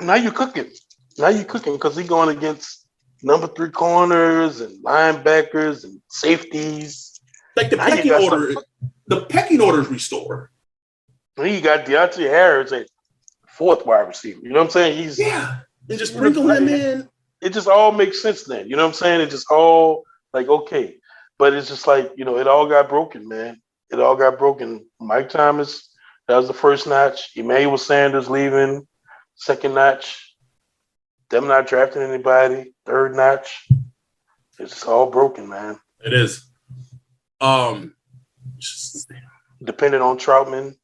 Now you're cooking because he's going against number 3 corners and linebackers and safeties. Like the pecking order is restored. And you got Deontay Harris at 4th wide receiver. You know what I'm saying? And just sprinkle him in. It just all makes sense then. You know what I'm saying? It just all like, okay. But it's just like, you know, it all got broken, man. It all got broken. Mike Thomas, that was the first notch. Emmanuel Sanders leaving, 2nd notch. Them not drafting anybody, 3rd notch. It's just all broken, man. It is. Depending on Troutman.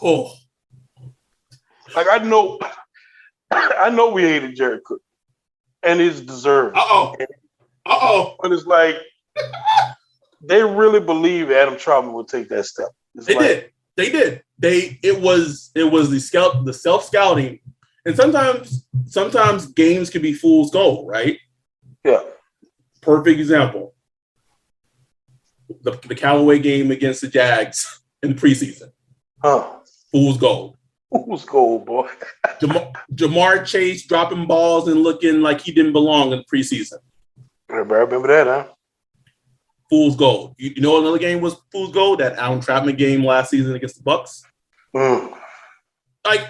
Oh. Like, I know we hated Jared Cook. And it's deserved. But it's like, they really believe Adam Troutman would take that step. They did. It was the self-scouting. And sometimes games can be fool's gold, right? Yeah. Perfect example. The Callaway game against the Jags in the preseason. Fool's gold. Fool's gold, boy. Jamar Chase dropping balls and looking like he didn't belong in the preseason. Everybody remember that, huh? Fool's gold. You know another game was fool's gold? That Allen Trapman game last season against the Bucks. I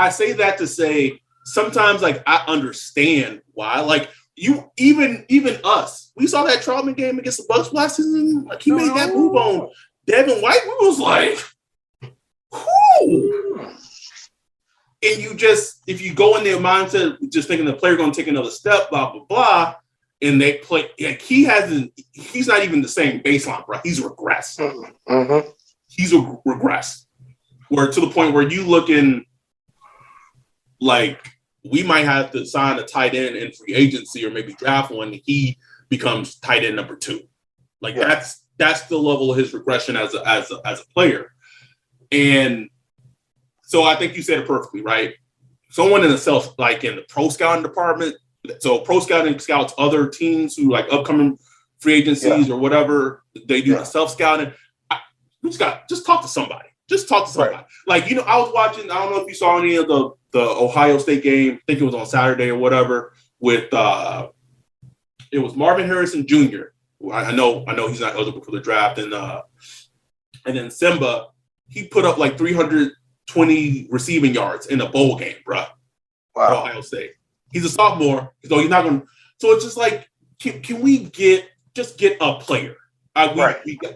I say that to say sometimes like I understand why. Like you even us, we saw that Troutman game against the Bucks last season. Like he made that move on Devin White. We was like, whoo. And you just, if you go in their mindset, just thinking the player going to take another step, blah, blah, blah, and they play, like he's not even the same baseline, bro. He's regressed. Mm-hmm. He's regressed. Where to the point where you looking like we might have to sign a tight end in free agency or maybe draft one, and he becomes tight end number 2. Like that's the level of his regression as a player. And so I think you said it perfectly, right? Someone in the pro scouting department. So pro scouting scouts other teams who like upcoming free agencies or whatever. They do the self scouting. Just talk to somebody. Just talk to somebody. Right. Like, I was watching, I don't know if you saw any of the Ohio State game. I think it was on Saturday or whatever with it was Marvin Harrison Jr. I know he's not eligible for the draft. And then Simba, he put up like 320 receiving yards in a bowl game, bro. Wow. At Ohio State. He's a sophomore, so he's not going to. So it's just like, can we get a player?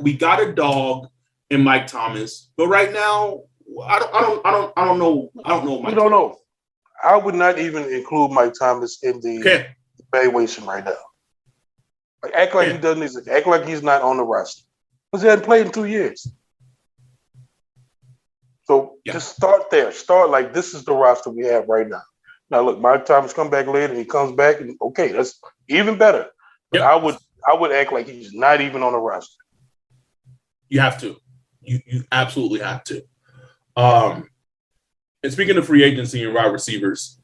We got a dog in Mike Thomas, but right now, I don't know. We don't know. I would not even include Mike Thomas in the evaluation right now. Like, act like he doesn't exist. Act like he's not on the roster because he hasn't played in 2 years. So just start there. Start like this is the roster we have right now. Now look, Mike Thomas come back later and he comes back and okay, that's even better. But I would act like he's not even on the roster. You have to. You absolutely have to. And speaking of free agency and wide receivers,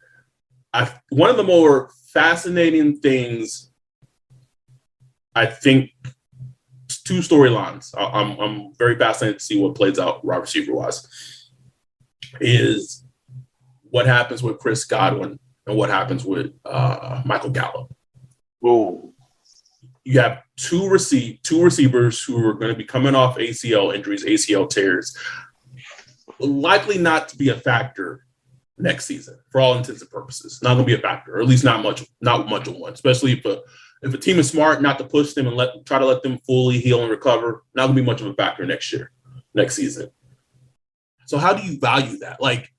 one of the more fascinating things, I think, 2 storylines. I'm very fascinated to see what plays out wide receiver wise. Is what happens with Chris Godwin and what happens with Michael Gallup. Whoa. You have two receivers who are going to be coming off ACL injuries, ACL tears, likely not to be a factor next season for all intents and purposes. Not going to be a factor, or at least not much of one. Especially if a team is smart not to push them and try to let them fully heal and recover, not going to be much of a factor next season. So how do you value that? Like,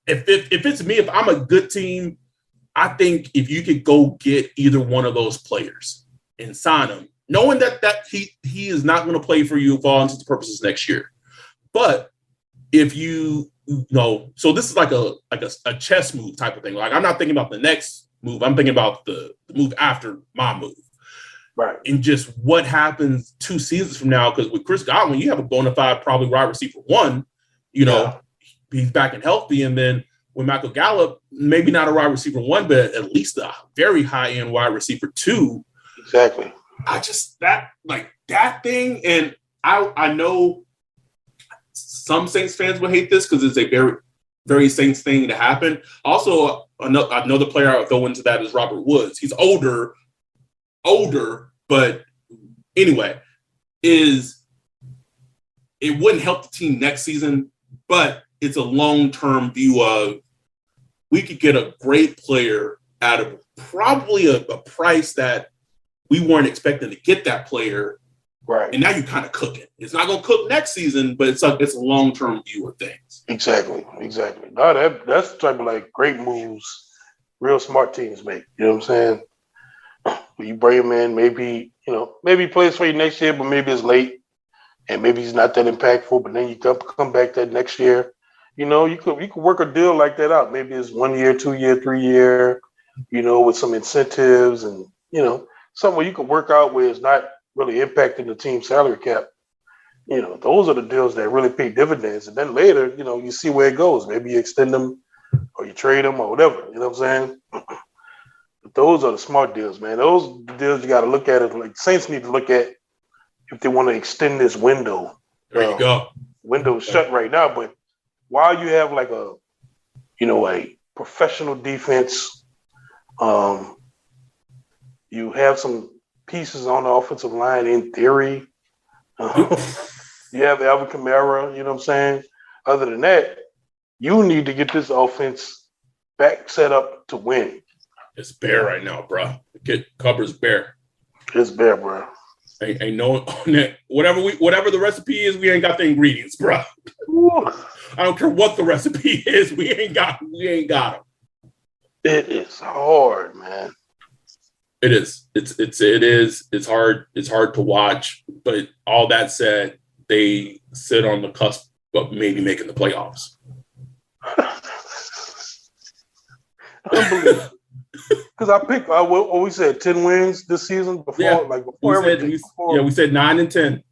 if it's me, if I'm a good team, I think if you could go get either one of those players and sign him, knowing that he is not going to play for you for all intents and purposes next year. But if you know, so this is like a chess move type of thing. Like, I'm not thinking about the next move. I'm thinking about the move after my move. Right. And just what happens 2 seasons from now, because with Chris Godwin, you have a bona fide probably wide receiver 1, he's back and healthy. And then with Michael Gallup, maybe not a wide receiver 1, but at least a very high-end wide receiver 2. Exactly. I just, that thing, and I know some Saints fans will hate this because it's a very, very Saints thing to happen. Also, another player I would throw into that is Robert Woods. He's older, but anyway, it wouldn't help the team next season, but it's a long-term view of we could get a great player at probably a price that we weren't expecting to get that player. Right. And now you're kind of cooking. It's not going to cook next season, but it's a long-term view of things. Exactly. No, that's the type of like great moves real smart teams make. You know what I'm saying? You bring him in, maybe he plays for you next year, but maybe it's late and maybe he's not that impactful, but then you come back that next year. You could work a deal like that out. Maybe it's 1 year, 2 year, 3 year, with some incentives and, something where you can work out where it's not really impacting the team's salary cap. Those are the deals that really pay dividends. And then later, you see where it goes. Maybe you extend them or you trade them or whatever. You know what I'm saying? But those are the smart deals, man. Those are the deals you got to look at. It like Saints need to look at if they want to extend this window. There you go. Window's shut right now, but while you have like a professional defense, you have some pieces on the offensive line in theory. You have Alvin Kamara, you know what I'm saying? Other than that, You need to get this offense back set up to win. It's bare right now, bro. The kid covers bare. It's bare, bro. Ain't no whatever the recipe is, we ain't got the ingredients, bro. I don't care what the recipe is, we ain't got them. It is hard, man. It is. It's hard. It's hard to watch. But all that said, they sit on the cusp of maybe making the playoffs. Unbelievable. Because I picked, what we said, 10 wins this season before, we said 9 and 10.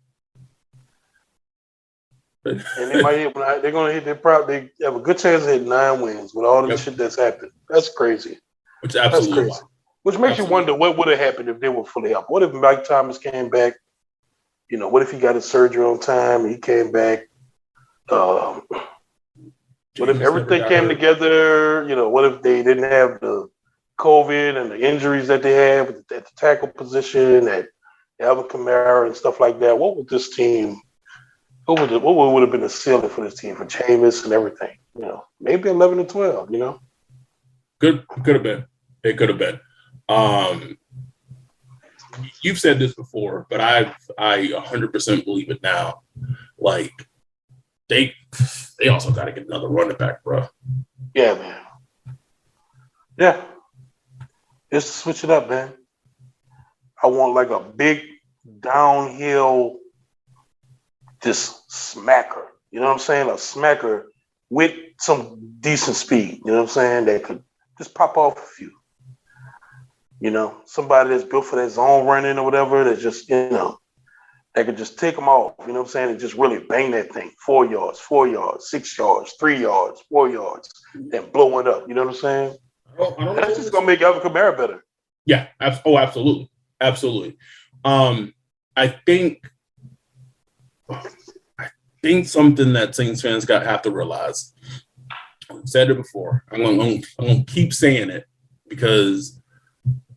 And they might hit. They're gonna hit. They have a good chance to hit 9 wins with all the shit that's happened. That's crazy. Which absolutely that's crazy. Which makes you wonder what would have happened if they were fully up. What if Mike Thomas came back? What if he got his surgery on time and he came back? What if everything came together? What if they didn't have the COVID and the injuries that they had at the tackle position, at Alvin Kamara and stuff like that? What would this team? What would have been the ceiling for this team for Jameis and everything? Maybe 11 and 12. Could have been. It could have been. You've said this before, but I 100% believe it now. Like they also got to get another running back, bro. Yeah, man. Yeah. Just switch it up, man. I want like a big downhill, just smacker. You know what I'm saying? A smacker with some decent speed. You know what I'm saying? That could just pop off a few. Somebody that's built for that zone running or whatever, that just, that could just take them off, you know what I'm saying, and just really bang that thing 4 yards, 6 yards, 3 yards, 4 yards, and blow it up. You know what I'm saying? That's just going to make Alvin Kamara better. Yeah. Absolutely. Absolutely. I think something that Saints fans have to realize, I've said it before, I'm going to keep saying it because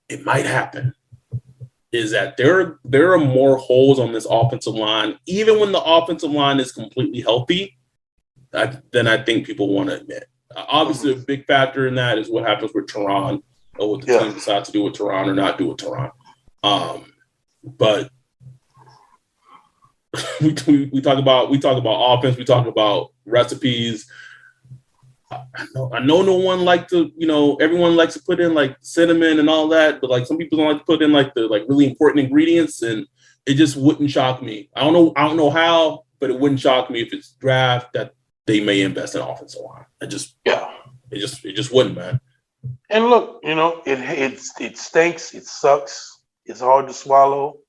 it might happen, is that there are more holes on this offensive line, even when the offensive line is completely healthy, than I think people want to admit. Obviously, a big factor in that is what happens with Tehran, or what the team decides to do with Tehran or not do with Tehran. But we talk about offense, we talk about recipes. I know no one like to, everyone likes to put in like cinnamon and all that, but like some people don't like to put in like the really important ingredients, and it just wouldn't shock me. I don't know how, but it wouldn't shock me if it's draft that they may invest in offensive line. It just wouldn't, man. And look, it stinks, it sucks, it's hard to swallow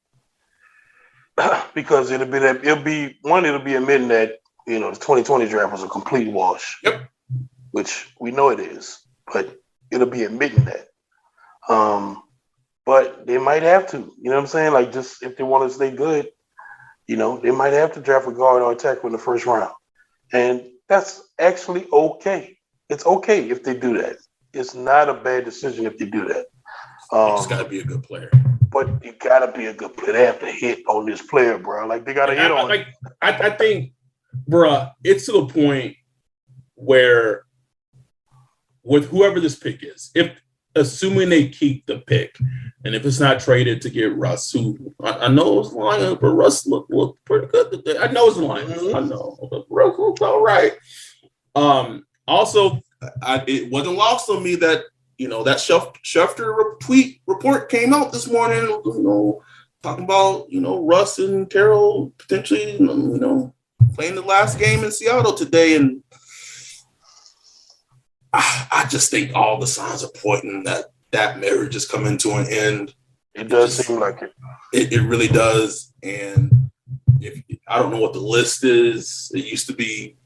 because it'll be admitting that the 2020 draft was a complete wash. Yep. Which we know it is, but it'll be admitting that. But they might have to, you know what I'm saying? Like, just if they want to stay good, they might have to draft a guard or a tackle in the first round. And that's actually okay. It's okay if they do that. It's not a bad decision if they do that. You just got to be a good player. But you got to be a good player. They have to hit on this player, bro. Like, they got to hit on it. I think, bro, it's to the point where with whoever this pick is, assuming they keep the pick, and if it's not traded to get Russ, who I know is lying, but Russ looked pretty good today. I know it's lying. I know, but Russ looks all right. Also, it wasn't lost on me that that Schefter report came out this morning. Talking about Russ and Carroll potentially playing the last game in Seattle today, and I just think all the signs are pointing that marriage is coming to an end. It does seem like it. It really does. And I don't know what the list is. It used to be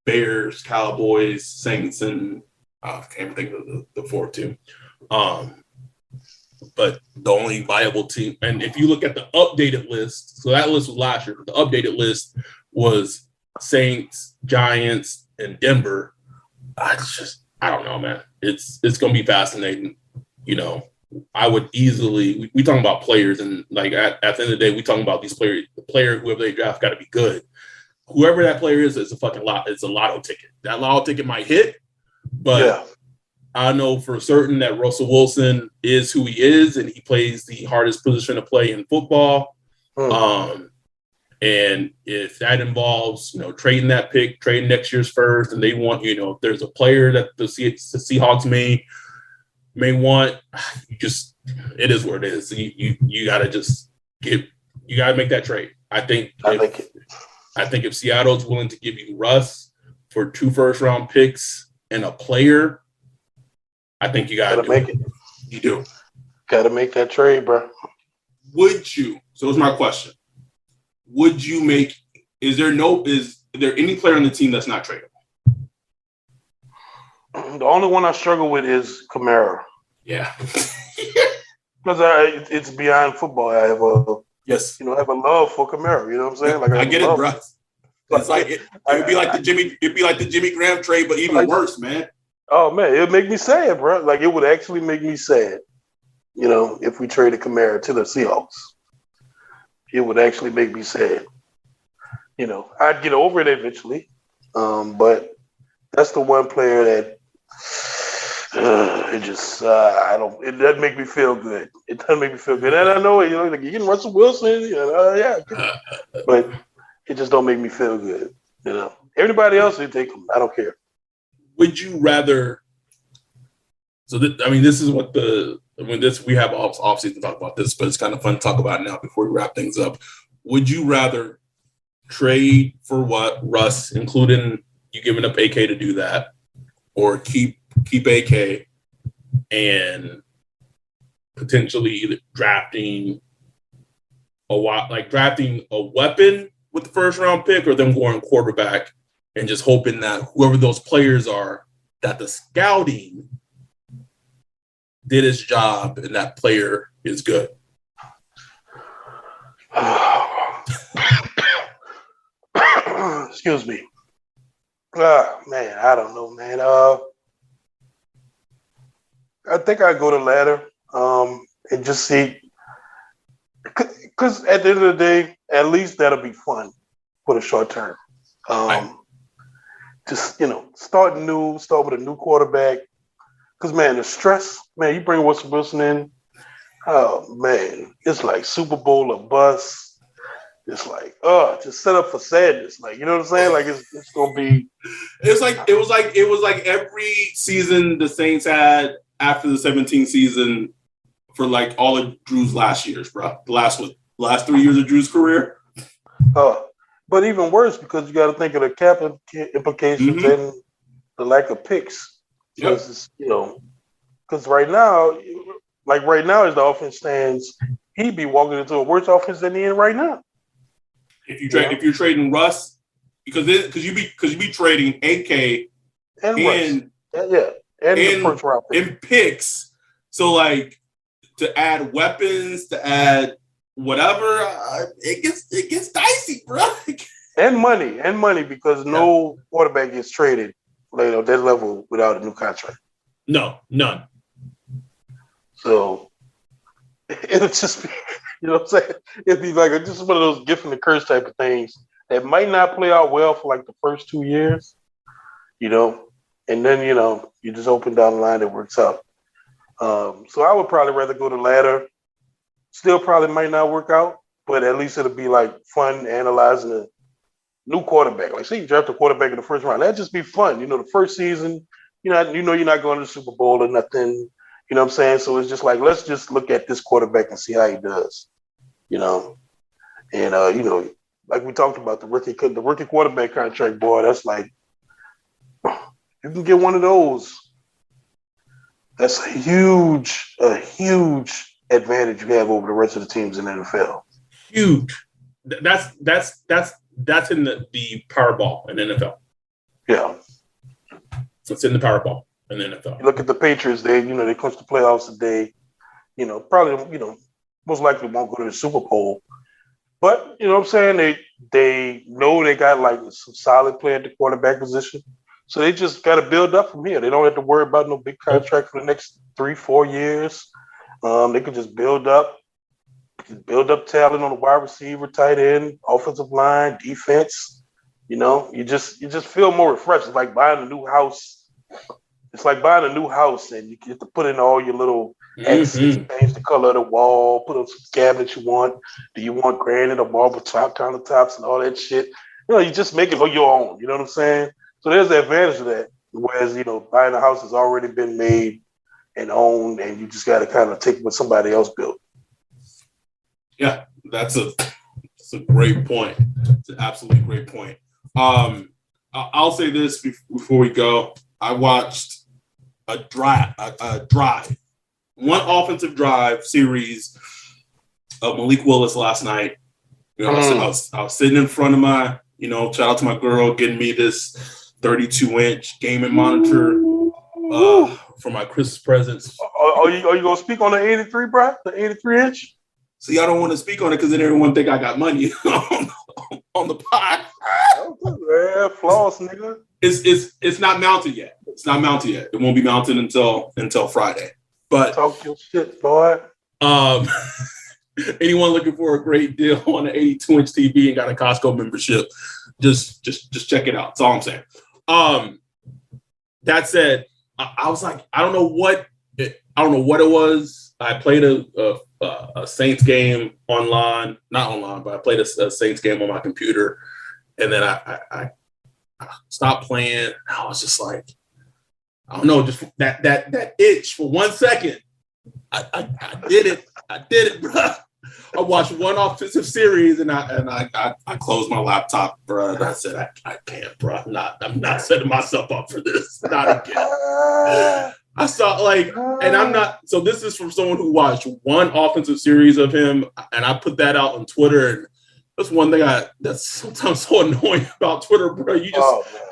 Bears, Cowboys, Saints, and I can't think of the fourth two. But the only viable team, and if you look at the updated list, so that list was last year, but the updated list was Saints, Giants, and Denver. I don't know, man. It's going to be fascinating. I would easily, we talking about players, and like at the end of the day, we talking about these players, the player, whoever they draft, got to be good. whoever that player is a fucking lot. It's a lotto ticket. That lotto ticket might hit, but I know for certain that Russell Wilson is who he is, and he plays the hardest position to play in football. And if that involves, trading that pick, trading next year's first, and they want, if there's a player that the Seahawks may want, it is what it is. You got to just you got to make that trade. I think if Seattle's willing to give you Russ for 2 first-round picks and a player, I think you got to make it. You do. Got to make that trade, bro. Would you? So it's my question. Would you make? Is there any player on the team that's not tradable? The only one I struggle with is Kamara. Yeah. Because it's beyond football. I have a love for Kamara. You know what I'm saying? Like I get it, bro. It's like it'd be like the Jimmy Graham trade, but even worse, man. Oh man, it'd make me sad, bro. Like it would actually make me sad. If we traded Kamara to the Seahawks, it would actually make me sad. I'd get over it eventually, but that's the one player that it doesn't make me feel good. It doesn't make me feel good, and I know like you're getting Russell Wilson, but it just don't make me feel good. Everybody else would take him. I don't care. Would you rather? So this is what we have off season to talk about this, but it's kind of fun to talk about now before we wrap things up. Would you rather trade for what, Russ, including you giving up AK to do that, or keep AK and potentially either drafting a weapon with the first round pick, or them going quarterback and just hoping that whoever those players are, that the scouting did his job and that player is good? Excuse me. Man, I don't know, man. I think I'd go to ladder and just see. Because at the end of the day, at least that'll be fun for the short term. Just, start with a new quarterback. Because, man, the stress, man, you bring Russell Wilson in, oh, man, it's like Super Bowl or bust. It's like, just set up for sadness. Like, you know what I'm saying? Like, it's going to be. It was like every season the Saints had after the 17th season for like all of Drew's last years, bro. The last 3 years of Drew's career. But even worse, because you got to think of the cap implications and the lack of picks. Yep. Because right now, as the offense stands, he'd be walking into a worse offense than he in right now. If you're trading Russ, because you be trading AK and the first round pick. And picks, so like to add weapons, to add whatever, it gets dicey, bro. and money because no quarterback gets traded at that level without a new contract. No, none. So it'll just be, you know what I'm saying? It'd be like just one of those gift and the curse type of things that might not play out well for like the first 2 years, and then, you just open down the line that works out. So I would probably rather go to ladder. Still probably might not work out, but at least it'll be like fun analyzing a new quarterback. Like, say you draft a quarterback in the first round. That'd just be fun. The first season, you're not going to the Super Bowl or nothing. You know what I'm saying? So it's just like, let's just look at this quarterback and see how he does. And like we talked about the rookie quarterback contract, boy, that's like, you can get one of those. That's a huge advantage you have over the rest of the teams in the NFL. Huge. That's in the Powerball in the NFL. Yeah. So it's in the Powerball in the NFL. You look at the Patriots, they clinched the playoffs today. Probably, most likely won't go to the Super Bowl. But, you know what I'm saying? They know they got like some solid play at the quarterback position. So they just got to build up from here. They don't have to worry about no big contract for the next 3-4 years. They could just build up talent on the wide receiver, tight end, offensive line, defense, You know, you just feel more refreshed. It's like buying a new house. It's like buying a new house, and you get to put in all your little accents, change the color of the wall, put up some cabinets you want. Do you want granite or marble top countertops and all that shit? You know, you just make it for your own. You know what I'm saying? So there's the advantage of that. Whereas, you know, buying a house has already been made and owned, and you just got to kind of take what somebody else built. Yeah, that's a great point. It's an absolutely great point. I'll say this before we go. I watched a drive, one offensive drive series of Malik Willis last night. You know, I was sitting in front of my, you know, shout out to my girl getting me this 32-inch gaming monitor for my Christmas presents. Are you gonna speak on the 83, bro? The 83-inch? See, I don't want to speak on it because then everyone think I got money on the pod. Yeah, floss, nigga. It's not mounted yet. It's not mounted yet. It won't be mounted until Friday. But talk your shit, boy. Anyone looking for a great deal on an 82-inch TV and got a Costco membership, just check it out. That's all I'm saying. That said, I was like, I don't know what it was. I played a Saints game online, not online, but I played a Saints game on my computer, and then I stopped playing. I was just like, I don't know, just that itch for 1 second. I did it, bro. I watched one offensive series and I closed my laptop, bro. And I said, I can't, bro. I'm not setting myself up for this. Not again. I saw and I'm not. So this is from someone who watched one offensive series of him, and I put that out on Twitter. And that's one thing that's sometimes so annoying about Twitter, bro.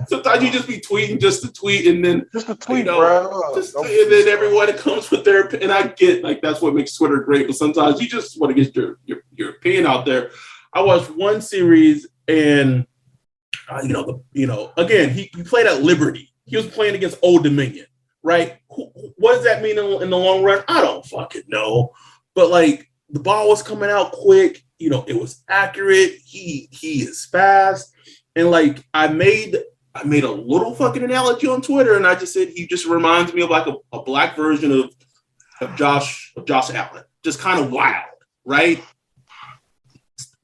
Sometimes you just be tweeting just to tweet, and then just to tweet, bro. And then everyone comes with their. And I get that's what makes Twitter great, but sometimes you just want to get your opinion out there. I watched one series, and again, he played at Liberty. He was playing against Old Dominion. Right? What does that mean in the long run? I don't fucking know. But the ball was coming out quick. It was accurate. He is fast. And I made a little fucking analogy on Twitter, and I just said he just reminds me of a black version of Josh Allen. Just kind of wild, right?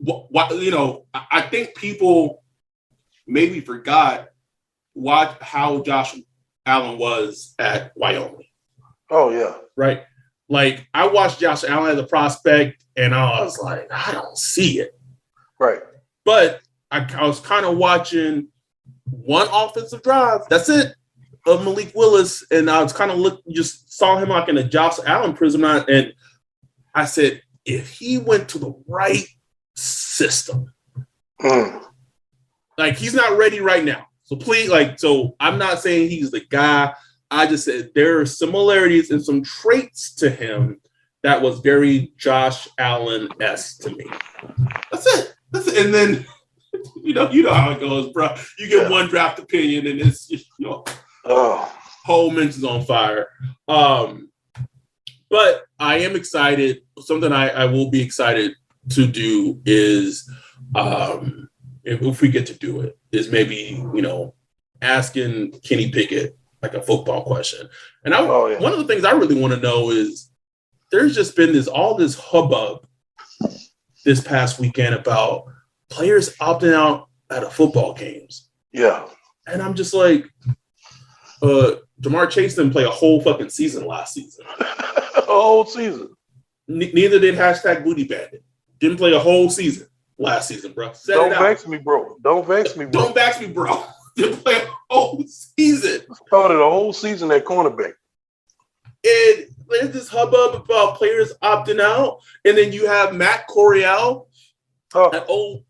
I think people maybe forgot how Josh Allen was at Wyoming. Oh, yeah. Right? I watched Josh Allen as a prospect, and I was like, I don't see it. Right. But I was kind of watching one offensive drive. That's it. Of Malik Willis. And I was kind of just saw him in a Josh Allen prism. And I said, if he went to the right system, he's not ready right now. So please, so I'm not saying he's the guy. I just said there are similarities and some traits to him that was very Josh Allen-esque to me. That's it. And then, you know how it goes, bro. You get one draft opinion and it's, whole mention's on fire. But I am excited. Something I will be excited to do is, if we get to do it, is maybe, asking Kenny Pickett a football question. And one of the things I really want to know is there's just been all this hubbub this past weekend about players opting out at football games. Yeah. And I'm just like, Jamar Chase didn't play a whole fucking season last season. A whole season. Neither did #BootyBandit. Didn't play a whole season last season, bro. Don't vex me, bro. Didn't play a whole season. Started a whole season at cornerback. And there's this hubbub about players opting out, and then you have Matt Corral at Ole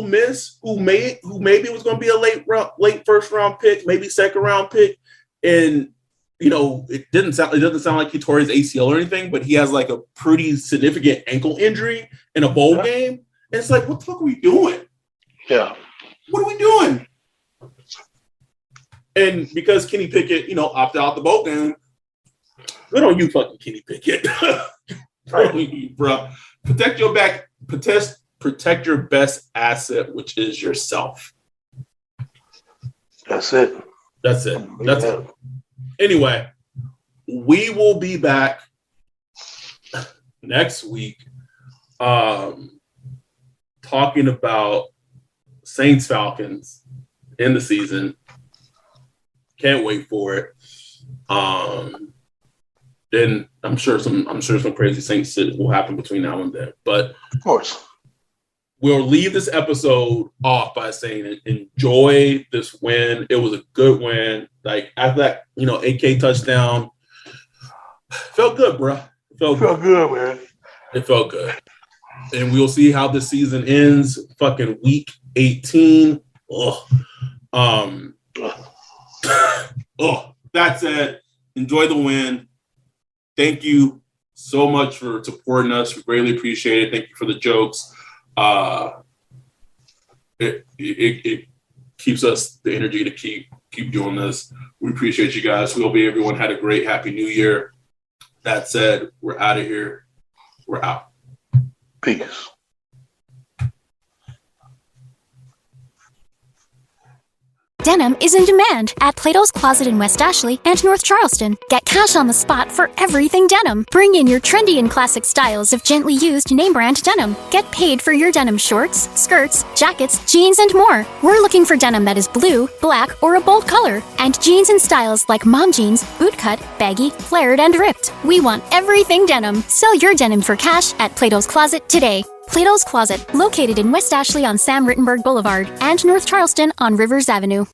Miss, who maybe was going to be a late first round pick, maybe second round pick, and it doesn't sound like he tore his ACL or anything, but he has a pretty significant ankle injury in a bowl game, and it's what the fuck are we doing? Yeah, what are we doing? And because Kenny Pickett, opted out the bowl game, good on you, fucking Kenny Pickett. Bro. Protect your best asset, which is yourself. That's it. That's it. That's it. Anyway, we will be back next week talking about Saints Falcons in the season. Can't wait for it. Then I'm sure some crazy Saints shit will happen between now and then. But of course, we'll leave this episode off by saying enjoy this win. It was a good win. Like after that, 8K touchdown, felt good, bro. It felt good, man. It felt good. And we'll see how the season ends. Fucking week 18. That said, enjoy the win. Thank you so much for supporting us. We greatly appreciate it. Thank you for the jokes. It keeps us the energy to keep doing this. We appreciate you guys. We hope everyone had a great Happy New Year. That said, we're out of here. We're out. Peace. Denim is in demand at Plato's Closet in West Ashley and North Charleston. Get cash on the spot for everything denim. Bring in your trendy and classic styles of gently used name brand denim. Get paid for your denim shorts, skirts, jackets, jeans, and more. We're looking for denim that is blue, black, or a bold color, and jeans in styles like mom jeans, bootcut, baggy, flared, and ripped. We want everything denim. Sell your denim for cash at Plato's Closet today. Plato's Closet, located in West Ashley on Sam Rittenberg Boulevard and North Charleston on Rivers Avenue.